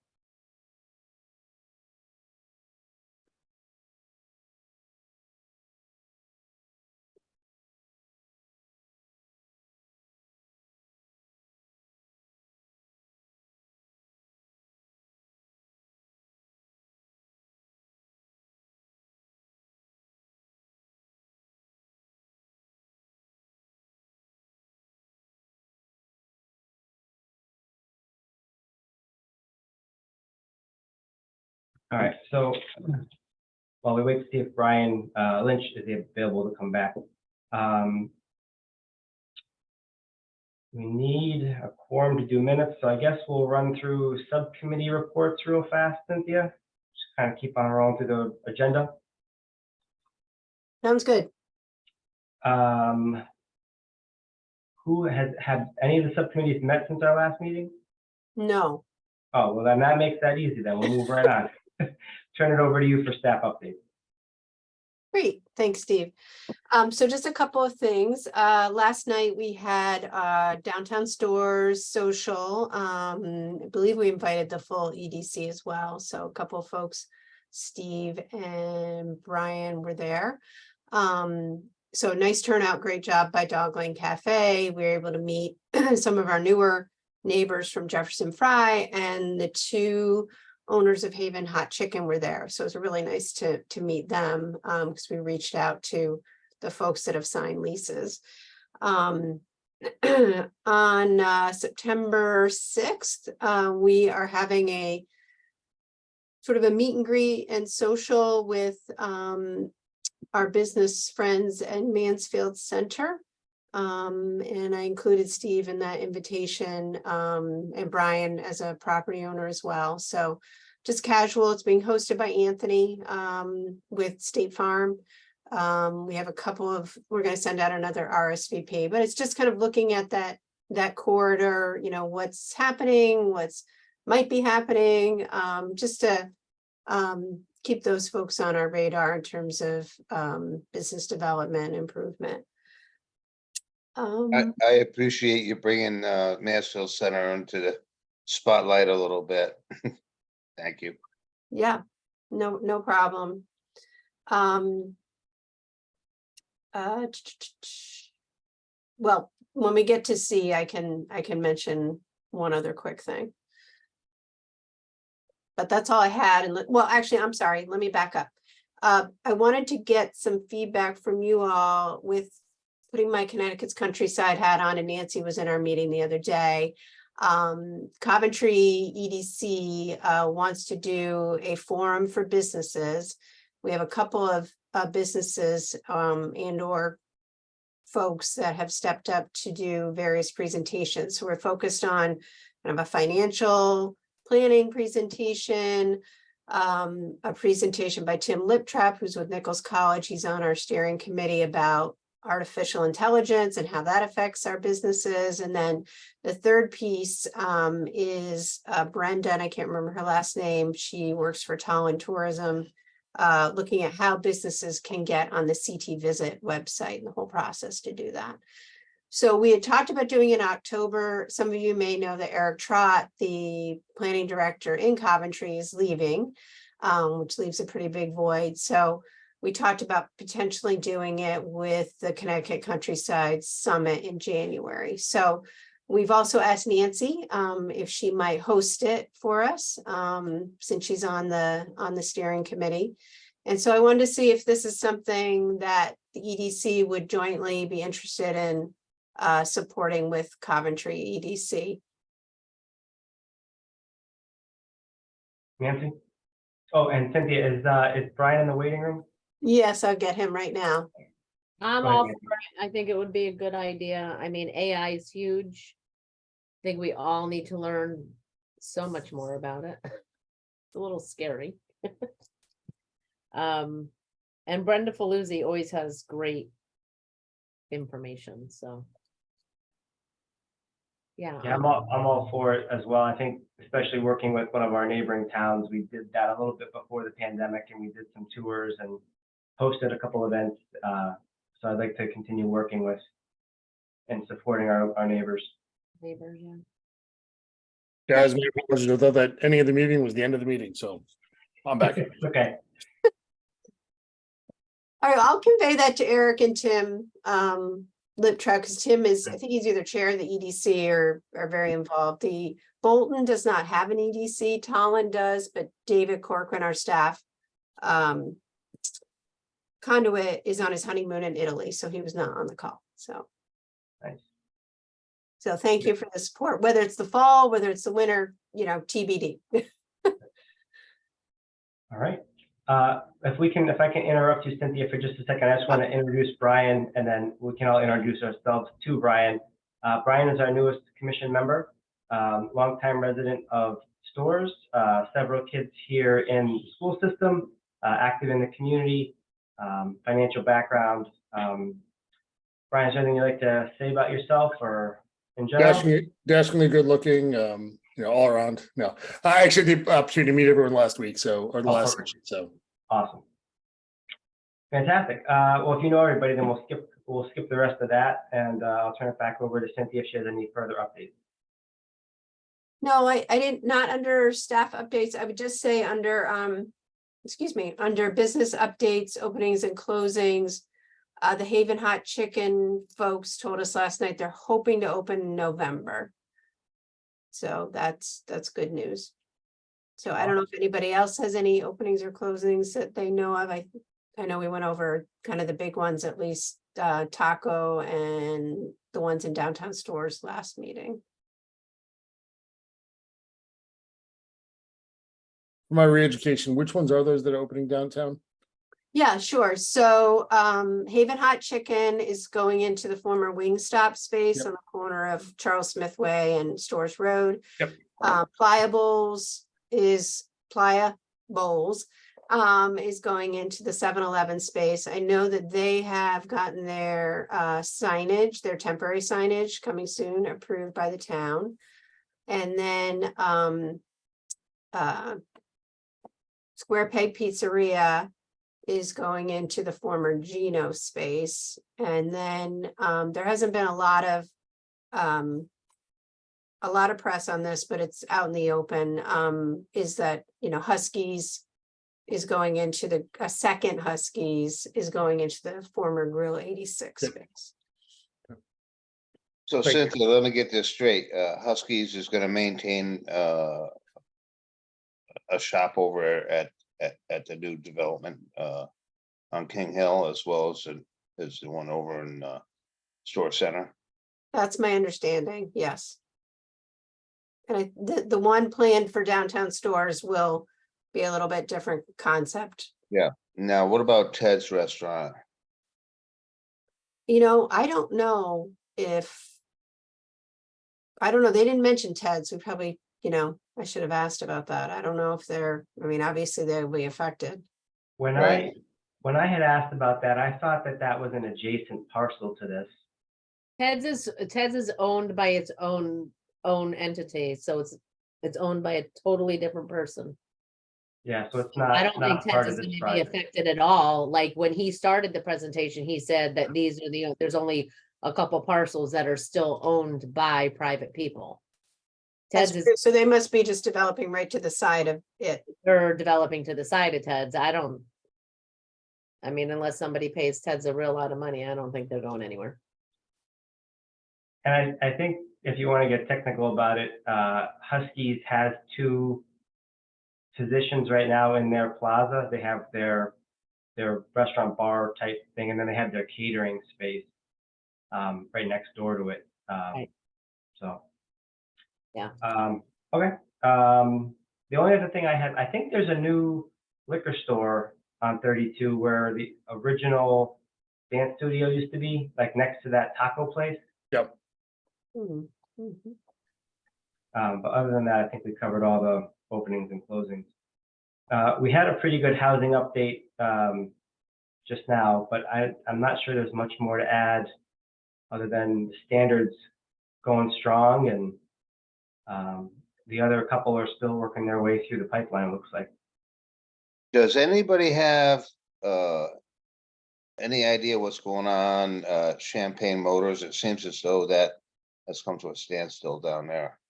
All right, so while we wait to see if Brian Lynch is available to come back, we need a quorum to do minutes, so I guess we'll run through subcommittee reports real fast, Cynthia. Just kind of keep on rolling through the agenda. Sounds good. Who has had any of the subcommittees met since our last meeting? No. Oh, well, then that makes that easy. Then we'll move right on. Turn it over to you for staff updates. Great. Thanks, Steve. So just a couple of things. Last night we had Downtown Stores social. I believe we invited the full EDC as well. So a couple of folks, Steve and Brian, were there. So nice turnout, great job by Dog Lane Cafe. We were able to meet some of our newer neighbors from Jefferson Fry, and the two owners of Haven Hot Chicken were there. So it was really nice to meet them because we reached out to the folks that have signed leases. On September 6th, we are having a sort of a meet and greet and social with our business friends at Mansfield Center. And I included Steve in that invitation and Brian as a property owner as well. So just casual. It's being hosted by Anthony with State Farm. We have a couple of, we're going to send out another RSVP, but it's just kind of looking at that corridor, you know, what's happening, what's might be happening, just to keep those folks on our radar in terms of business development improvement. I appreciate you bringing Mansfield Center into the spotlight a little bit. Thank you. Yeah, no problem. Well, when we get to C, I can mention one other quick thing. But that's all I had. And well, actually, I'm sorry, let me back up. I wanted to get some feedback from you all with putting my Connecticut's countryside hat on, and Nancy was in our meeting the other day. Coventry EDC wants to do a forum for businesses. We have a couple of businesses and or folks that have stepped up to do various presentations. So we're focused on kind of a financial planning presentation, a presentation by Tim Liptrap, who's with Nichols College. He's on our steering committee about artificial intelligence and how that affects our businesses. And then the third piece is Brenda, and I can't remember her last name. She works for Tallinn Tourism, looking at how businesses can get on the CT Visit website and the whole process to do that. So we had talked about doing it in October. Some of you may know that Eric Trott, the planning director in Coventry, is leaving, which leaves a pretty big void. So we talked about potentially doing it with the Connecticut Countryside Summit in January. So we've also asked Nancy if she might host it for us, since she's on the steering committee. And so I wanted to see if this is something that the EDC would jointly be interested in supporting with Coventry EDC. Nancy? Oh, and Cynthia, is Brian in the waiting room? Yes, I'll get him right now. I'm Go ahead, all for Nancy. it. I think it would be a good idea. I mean, AI is huge. I think we all need to learn so much more about it. It's a little scary. And Brenda Faluzzi always has great information, so. Yeah. Yeah, I'm all for it as well. I think especially working with one of our neighboring towns, we did that a little bit before the pandemic, and we did some tours and hosted a couple events. So I'd like to continue working with and supporting our neighbors. Neighbors, yeah. Guys, my apologies. I thought that any of the meeting was the end of the meeting, so I'm back. Okay, All right, I'll convey that to Eric and Tim Liptrap, because Tim is, I think he's either chair of the EDC or very involved. The Bolton does not have an EDC, Tallinn does, but David Corcoran, our staff conduit, is on his honeymoon in Italy, so he was not on the call. So, nice. so thank you for the support, whether it's the fall, whether it's the winter, TBD. All right. If I can interrupt you, Cynthia, for just a second, I just want to introduce Brian, and then we can all introduce ourselves to Brian. Brian is our newest commission member, longtime resident of Stores, several kids here in the school system, active in the community, financial background. Brian, is there anything you'd like to say about yourself or in general? Dashingly good looking, all around. No, I actually had the opportunity to meet everyone last week, or the last perfect. session, so. Awesome. Fantastic. Well, if you know everybody, then we'll skip the rest of that, and I'll turn it back over to Cynthia if she has any further updates. No, I didn't, not under staff updates. I would just say under, under business updates, openings and closings. The Haven Hot Chicken folks told us last night they're hoping to open in November. So that's good news. So I don't know if anybody else has any openings or closings that they know of. I know we went over kind of the big ones, at least Taco and the ones in downtown Stores last meeting. For my re-education, which ones are those that are opening downtown? Yeah, sure. So Haven Hot Chicken is going into the former Wingstop space Yep. on the corner of Charles Smith Way and Stores Road. Yep. Playa Bowls is going into the 7-Eleven space. I know that they have gotten their signage, their temporary signage coming soon, approved by the town. And then Square Peg Pizzeria is going into the former Gino space. And then there hasn't been a lot of a lot of press on this, but it's out in the open, is that, Huskies is going into a second Huskies is going into the former Grill 86 space. So Great. Cynthia, let me get this straight. Huskies is gonna maintain a shop over at the new development on King Hill as well as the one over in Store Center. That's my understanding, yes. And the one planned for downtown stores will be a little bit different concept. Now, what about Ted's Restaurant? I don't know I don't know, they didn't mention Ted, so probably, I should have asked about that. I don't know if obviously they'll be affected. When Right. I had asked about that, I thought that was an adjacent parcel to this. Ted's is owned by its own entity, so it's owned by a totally different person. Yeah, so it's I not, don't think not part Ted's of is this gonna be project. affected at all. Like when he started the presentation, he said that there's only a couple parcels that are still owned by private people. That's Ted's is, true. So they must be just developing right to the side of it. they're developing to the side of Ted's. I mean, unless somebody pays Ted's a real lot of money, I don't think they're going anywhere. And I think if you want to get technical about it, Huskies has two positions right now in their plaza. They have their restaurant bar type thing, and then they have their catering space right next door to it. Right. So. Yeah. Okay. The only other thing I think there's a new liquor store on 32 where the original dance studio used to be, like next to that taco place. Yep. Mhm, mhm. But other than that, I think we covered all the openings and closings. We had a pretty good housing update just now, but I'm not sure there's much more to add other than the standards going strong, and the other couple are still working their way through the pipeline, it looks like. Does anybody have any idea what's going on Champagne Motors? It seems as though that has come to a standstill down there.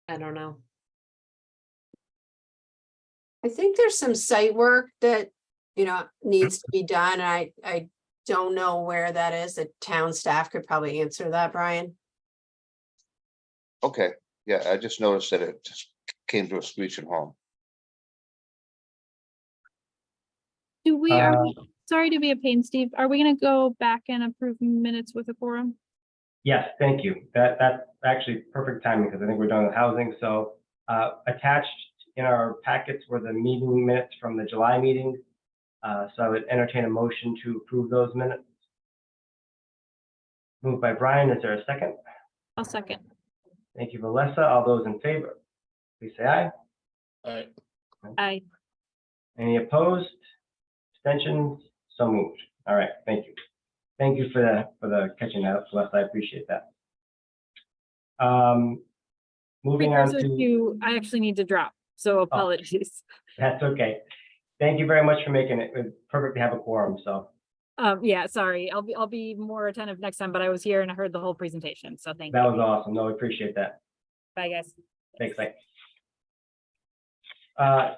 I don't know. I think there's some site work that, needs to be done. I don't know where that is. The town staff could probably answer that, Brian. Okay, yeah, I just noticed that it just came to a screeching halt. Do we, sorry to be a pain, Steve, are we gonna go back and approve minutes with a quorum? Yes, thank you. That's actually perfect timing because I think we're done with housing. So attached in our packets were the meeting minutes from the July meeting. So I would entertain a motion to approve those minutes. Moved by Brian. Is there a second? I'll second. Thank you, Vanessa. All those in favor, please say aye. All right. Aye. Any opposed? Abstentions? So moved. All right, thank you. Thank you for the catching that up, Celeste. I appreciate that. Moving on Precursor to, to, I actually need to drop, so apologies. that's okay. Thank you very much for making it. It's perfect to have a quorum, so. Yeah, sorry, I'll be more attentive next time, but I was here and I heard the whole presentation, so thank That you. was awesome. No, we appreciate that. Bye, guys. Thanks, Mike.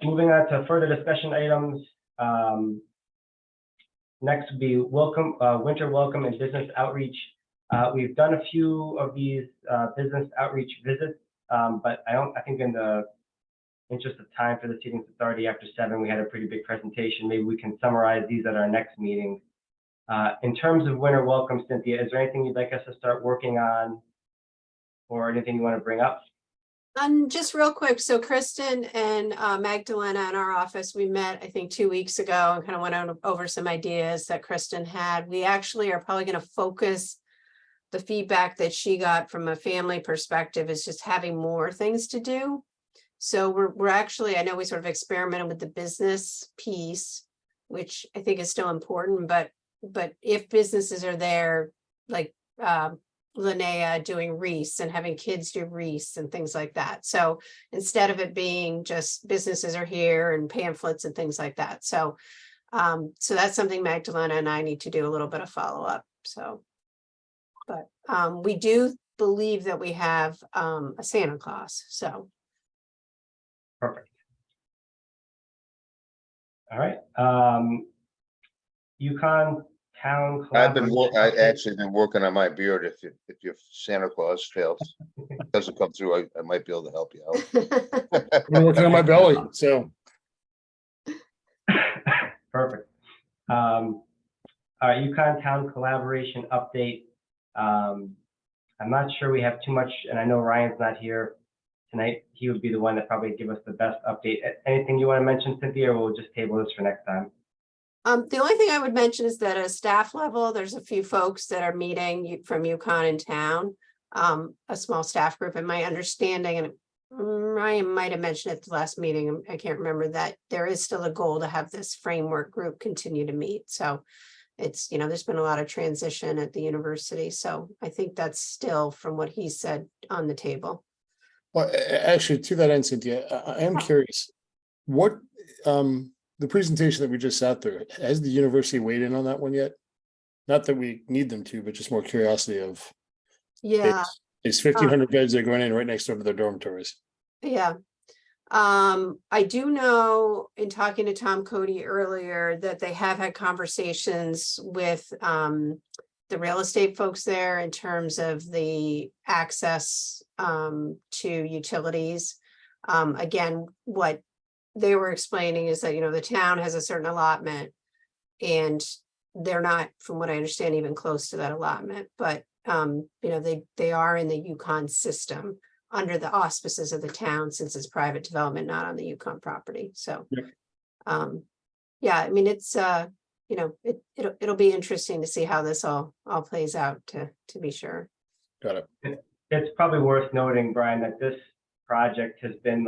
Moving on to further discussion items. Next would be welcome, winter welcome and business outreach. We've done a few of these business outreach visits, but I think in the interest of time for this evening, it's already after 7. We had a pretty big presentation. Maybe we can summarize these at our next meeting. In terms of winter welcome, Cynthia, is there anything you'd like us to start working on or anything you want to bring up? Just real quick, so Kristen and Magdalena in our office, we met, I think 2 weeks ago and kind of went over some ideas that Kristen had. We actually are probably going to focus the feedback that she got from a family perspective is just having more things to do. So we're actually, I know we sort of experimented with the business piece, which I think is still important, but if businesses are there, like Linnea doing wreaths and having kids do wreaths and things like that. So instead of it being just businesses are here and pamphlets and things like that. So so that's something Magdalena and I need to do a little bit of follow up. So, but we do believe that we have a Santa Claus, so. Perfect. All right, Yukon Town. I've been, Collaboration I Update. actually been working on my beard. If your Santa Claus fails, doesn't come through, I might be able to help you out. I've been working on my belly, so. Perfect. All right, Yukon Town Collaboration Update. I'm not sure we have too much, and I know Ryan's not here tonight. He would be the one that probably give us the best update. Anything you want to mention, Cynthia, or we'll just table this for next time? The only thing I would mention is that at a staff level, there's a few folks that are meeting from Yukon in town. A small staff group, and my understanding, and Ryan might have mentioned at the last meeting, I can't remember, that there is still a goal to have this framework group continue to meet. So it's, there's been a lot of transition at the university. So I think that's still, from what he said, on the table. Well, actually, to that end, Cynthia, I am curious, what, the presentation that we just sat through, has the university weighed in on that one yet? Not that we need them to, but just more curiosity of. Yeah, It's 1,500 beds that are going in right next door to their dormitories. yeah. I do know, in talking to Tom Cody earlier, that they have had conversations with the real estate folks there in terms of the access to utilities. Again, what they were explaining is that, the town has a certain allotment, and they're not, from what I understand, even close to that allotment, but they are in the Yukon system under the auspices of the town, since it's private development, not on the Yukon property. So, Yep. yeah, I mean, it's it'll be interesting to see how this all plays out, to be sure. Got it. It's probably worth noting, Brian, that this project has been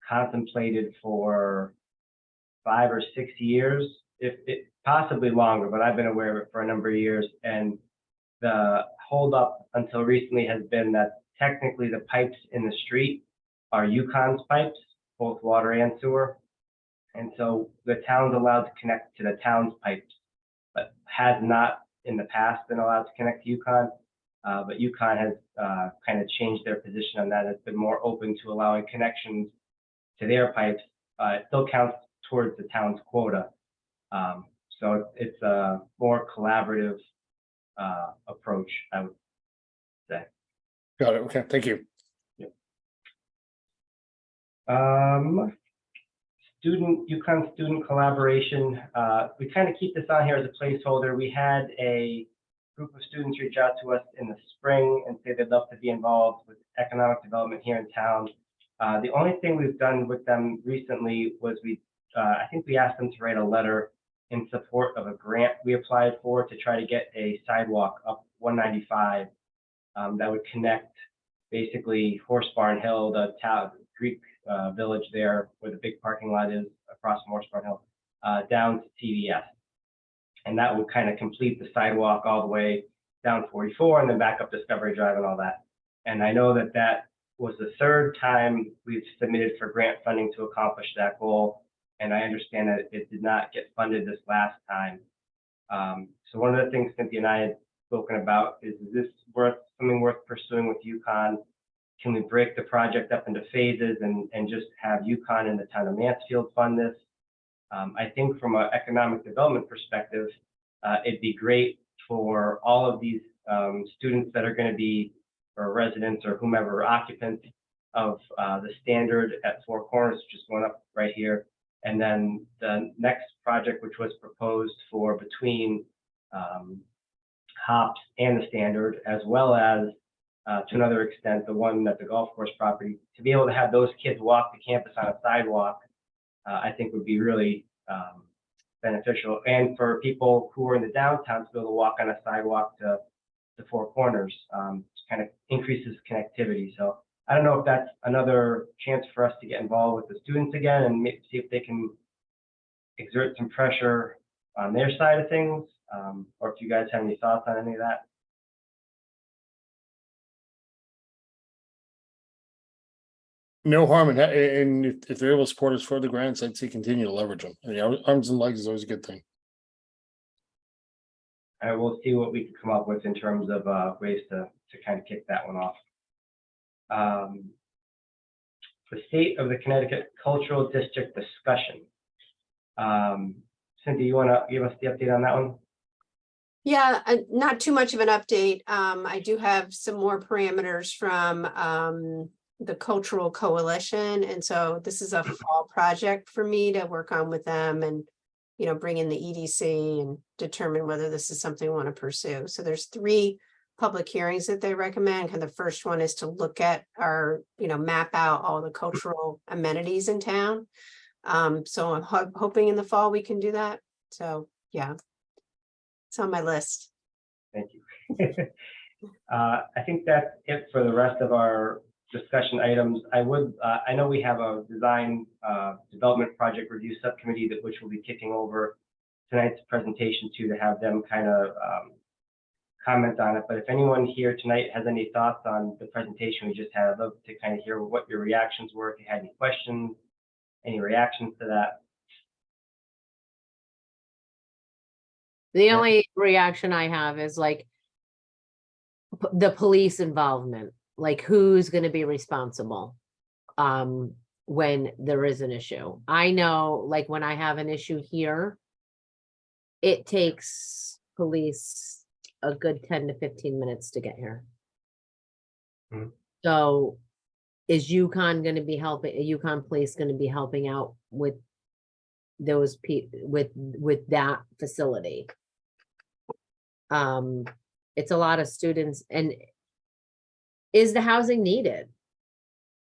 contemplated for 5 or 6 years, if it possibly longer, but I've been aware of it for a number of years. And the holdup until recently has been that technically the pipes in the street are Yukon's pipes, both water and sewer. And so the town's allowed to connect to the town's pipes, but has not in the past been allowed to connect to Yukon. But Yukon has kind of changed their position on that. It's been more open to allowing connections to their pipes. It still counts towards the town's quota. So it's a more collaborative approach, I would say. Got it. Okay, thank you. Yukon student collaboration. We kind of keep this on here as a placeholder. We had a group of students reach out to us in the spring and say they'd love to be involved with economic development here in town. The only thing we've done with them recently was I think we asked them to write a letter in support of a grant we applied for to try to get a sidewalk up 195 that would connect basically Horse Barn Hill, the town, Greek village there, where the big parking lot is across from Horse Barn Hill, down to TVS. And that would kind of complete the sidewalk all the way down 44 and then back up Discovery Drive and all that. And I know that that was the third time we've submitted for grant funding to accomplish that goal. And I understand that it did not get funded this last time. So one of the things Cynthia and I had spoken about is this something worth pursuing with Yukon? Can we break the project up into phases and just have Yukon and the town of Mansfield fund this? I think from an economic development perspective, it'd be great for all of these students that are going to be, or residents or whomever, occupants of the Standard at Four Corners, just going up right here. And then the next project, which was proposed for between Hops and the Standard, as well as to another extent, the one at the golf course property, to be able to have those kids walk to campus on a sidewalk, I think would be really beneficial. And for people who are in the downtown to be able to walk on a sidewalk to the Four Corners, kind of increases connectivity. So I don't know if that's another chance for us to get involved with the students again and maybe see if they can exert some pressure on their side of things, or if you guys have any thoughts on any of that. No harm in that, and if they're able to support us for the grants, I'd say continue to leverage them. I mean, arms and legs is always a good thing. I will see what we can come up with in terms of ways to kind of kick that one off. The state of the Connecticut Cultural District discussion. Cynthia, you want to give us the update on that one? Yeah, not too much of an update. I do have some more parameters from the Cultural Coalition. And so this is a fall project for me to work on with them and, you know, bring in the EDC and determine whether this is something we want to pursue. So there's 3 public hearings that they recommend. And the first one is to look at our, you know, map out all the cultural amenities in town. So I'm hoping in the fall we can do that. So, yeah. It's on my list. Thank you. I think that's it for the rest of our discussion items. I know we have a design development project review subcommittee which will be kicking over tonight's presentation to have them kind of comment on it. But if anyone here tonight has any thoughts on the presentation we just had, I'd love to kind of hear what your reactions were. If you had any questions, any reactions to that. The only reaction I have is like the police involvement, like who's going to be responsible when there is an issue. I know, like when I have an issue here, it takes police a good 10 to 15 minutes to get here. Mhm. So is UConn going to be helping, UConn police going to be helping out with those with that facility? It's a lot of students, and is the housing needed?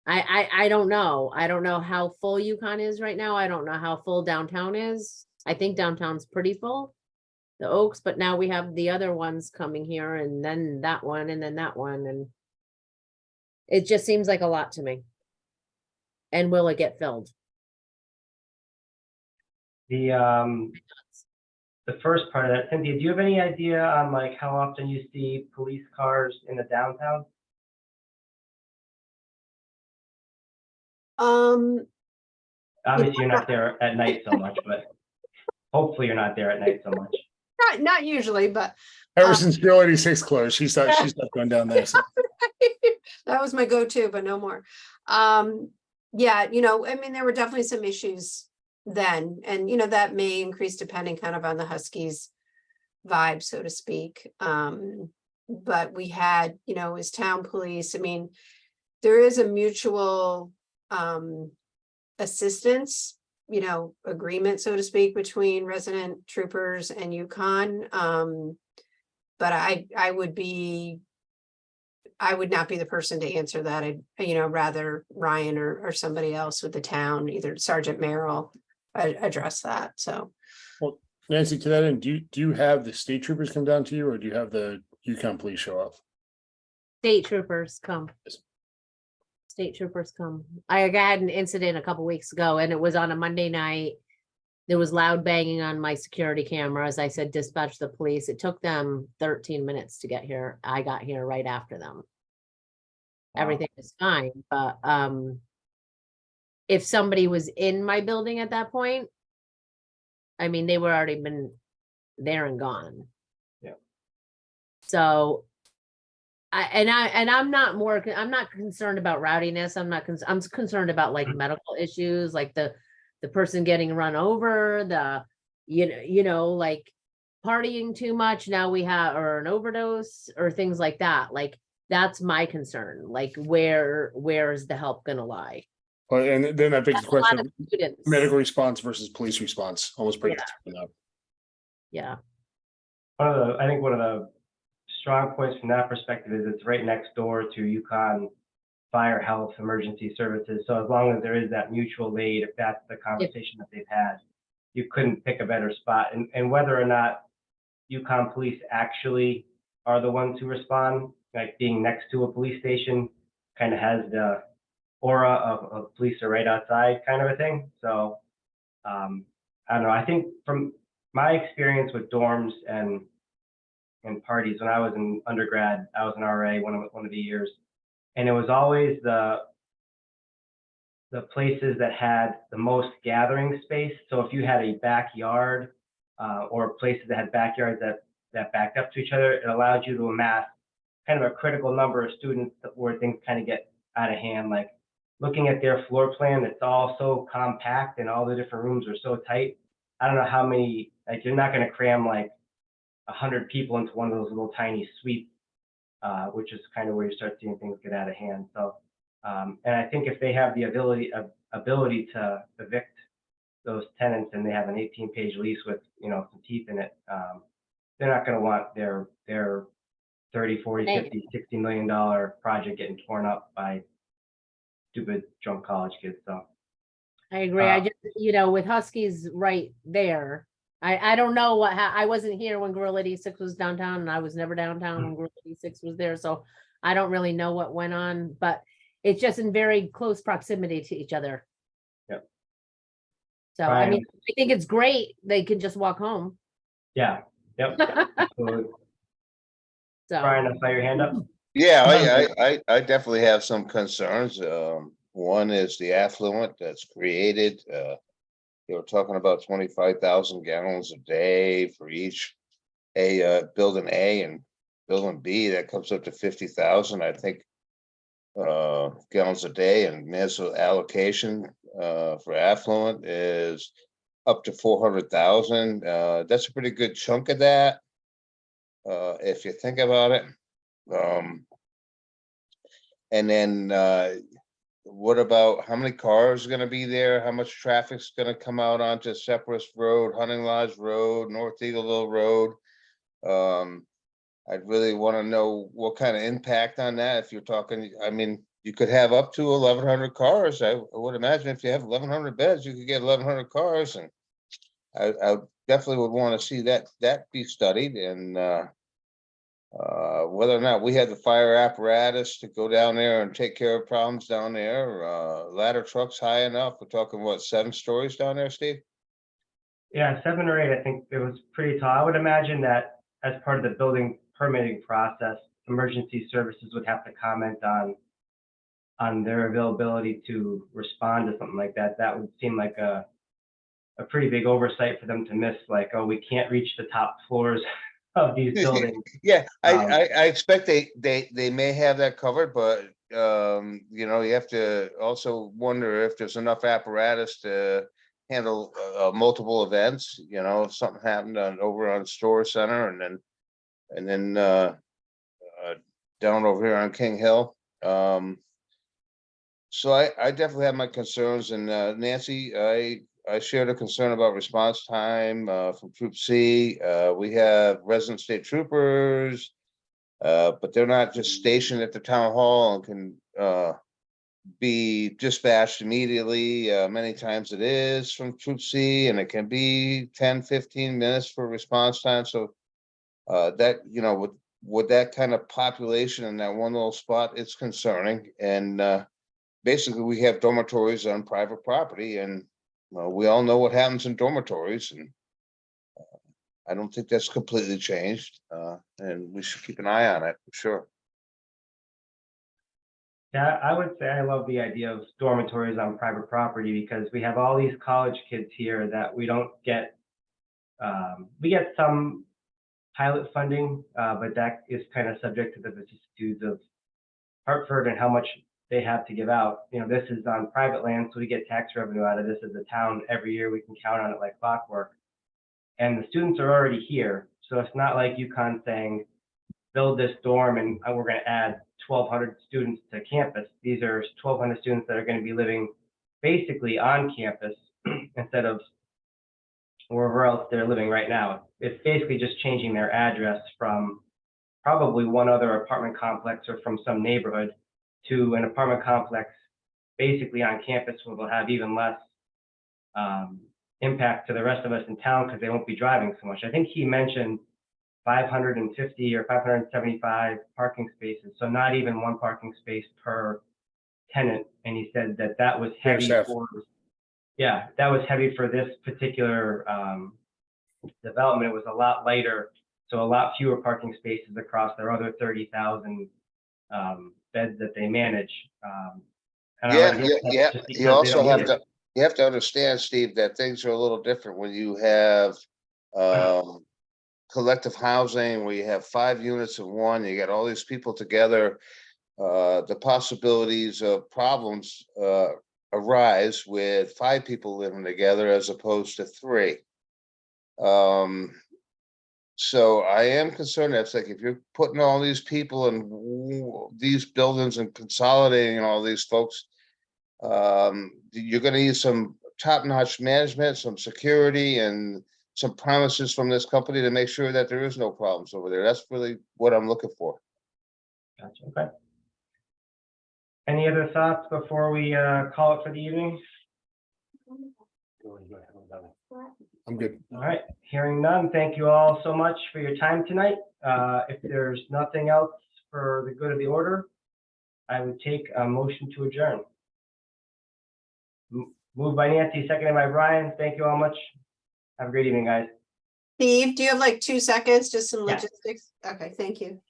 I don't know. I don't know how full UConn is right now. I don't know how full downtown is. I think downtown's pretty full, the Oaks, but now we have the other ones coming here and then that one and then that one. And it just seems like a lot to me. And will it get filled? The first part of that, Cynthia, do you have any idea on like how often you see police cars in the downtown? Obviously, you're not there at night so much, but hopefully you're not there at night so much. Not usually, but Ever since Bill 86 closed, she's not going down there. So. that was my go-to, but no more. Yeah, you know, I mean, there were definitely some issues then, and you know, that may increase depending kind of on the Huskies vibe, so to speak. But we had, you know, as town police, I mean, there is a mutual assistance, you know, agreement, so to speak, between resident troopers and UConn. But I would not be the person to answer that. I'd, you know, rather Ryan or somebody else with the town, either Sergeant Merrill, address that. So, Well, Nancy, to that end, do you have the state troopers come down to you, or do you have the UConn police show up? State troopers come. State troopers come. I had an incident a couple weeks ago and it was on a Monday night. There was loud banging on my security cameras. I said, dispatch the police. It took them 13 minutes to get here. I got here right after them. Wow. Everything was fine, but if somebody was in my building at that point, I mean, they were already been there and gone. Yeah. So I'm not concerned about rowdiness. I'm concerned about like medical issues, like the person getting run over, you know, like partying too much. Now we have, or an overdose or things like that. Like that's my concern. Like where is the help gonna lie? Well, and then that begs the That's a lot question of of students. medical response versus police response. Almost break it up. Yeah. I think one of the strong points from that perspective is it's right next door to UConn Fire, Health, Emergency Services. So as long as there is that mutual aid, if that's the conversation that they've had, you couldn't pick a better spot. And whether or not UConn police actually are the ones who respond, like being next to a police station kind of has the aura of police are right outside kind of a thing. So I don't know. I think from my experience with dorms and parties, when I was in undergrad, I was an RA one of the years, and it was always the places that had the most gathering space. So if you had a backyard or places that had backyards that that backed up to each other, it allowed you to amass kind of a critical number of students where things kind of get out of hand. Like looking at their floor plan, it's all so compact and all the different rooms are so tight. I don't know how many, like you're not going to cram like 100 people into one of those little tiny suites, which is kind of where you start seeing things get out of hand. So, and I think if they have the ability to evict those tenants and they have an 18-page lease with, you know, some teeth in it, they're not going to want their 30, 40, 50, $60 million project getting torn up by stupid drunk college kids. So I agree. I just, you know, with Huskies right there, I don't know what, I wasn't here when Gorilla 86 was downtown, and I was never downtown when Gorilla 86 was there, so I don't really know what went on, but it's just in very close proximity to each other. Yep. So, I mean, I think it's great. They can just walk home. yeah, yep. So, So, Brian, I saw your hand up. Yeah, I definitely have some concerns. One is the affluent that's created. They were talking about 25,000 gallons a day for each building A and building B. That comes up to 50,000, I think, gallons a day. And municipal allocation for affluent is up to 400,000. That's a pretty good chunk of that, if you think about it. And then what about how many cars are going to be there? How much traffic's going to come out onto Cypress Road, Hunting Lodge Road, North Eagleville Road? I'd really want to know what kind of impact on that. If you're talking, I mean, you could have up to 1,100 cars. I would imagine if you have 1,100 beds, you could get 1,100 cars, and I definitely would want to see that be studied, and whether or not we have the fire apparatus to go down there and take care of problems down there. Ladder trucks high enough. We're talking what, 7 stories down there, Steve? Yeah, 7 or 8. I think it was pretty tall. I would imagine that as part of the building permitting process, emergency services would have to comment on their availability to respond to something like that. That would seem like a pretty big oversight for them to miss. Like, oh, we can't reach the top floors of these buildings. Yeah, I expect they may have that covered, but you know, you have to also wonder if there's enough apparatus to handle multiple events. You know, if something happened over on Store Center, and then down over here on King Hill. So I definitely have my concerns, and Nancy, I shared a concern about response time from Troop C. We have resident state troopers, but they're not just stationed at the town hall and can be dispatched immediately. Many times it is from Troop C, and it can be 10, 15 minutes for response time. So that, you know, with that kind of population in that one little spot, it's concerning. And basically, we have dormitories on private property, and we all know what happens in dormitories, and I don't think that's completely changed, and we should keep an eye on it, for sure. Yeah, I would say I love the idea of dormitories on private property, because we have all these college kids here that we don't get. We get some pilot funding, but that is kind of subject to the vicissitudes of Hartford and how much they have to give out. You know, this is on private land, so we get tax revenue out of this as a town every year. We can count on it like clockwork. And the students are already here, so it's not like UConn saying, build this dorm and we're going to add 1,200 students to campus. These are 1,200 students that are going to be living basically on campus instead of wherever else they're living right now. It's basically just changing their address from probably one other apartment complex or from some neighborhood to an apartment complex basically on campus, where they'll have even less impact to the rest of us in town because they won't be driving so much. I think he mentioned 550 or 575 parking spaces, so not even one parking space per tenant. And he said that that was heavy for, yeah, that was heavy for this particular development. It was a lot lighter, so a lot fewer parking spaces across their other 30,000 beds that they manage. Yeah. You also have to understand, Steve, that things are a little different when you have collective housing where you have 5 units in one, you get all these people together. The possibilities of problems arise with 5 people living together as opposed to 3. So I am concerned, that's like, if you're putting all these people in these buildings and consolidating all these folks, you're gonna need some top-notch management, some security, and some promises from this company to make sure that there is no problems over there. That's really what I'm looking for. Gotcha, okay. Any other thoughts before we call it for the evening? I'm good. All right, hearing none, thank you all so much for your time tonight. If there's nothing else for the good of the order, I would take a motion to adjourn. Moved by Nancy, seconded by Brian. Thank you all much. Have a great evening, guys. Steve, do you have like 2 seconds, just some Yeah. logistics? Okay, thank you.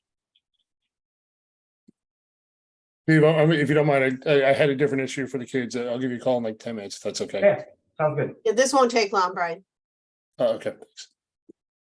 Steve, I mean, if you don't mind, I had a different issue for the kids. I'll give you a call in like 10 minutes, if that's okay. Yeah, sounds good. Yeah, this won't take long, Brian. Okay. Thanks.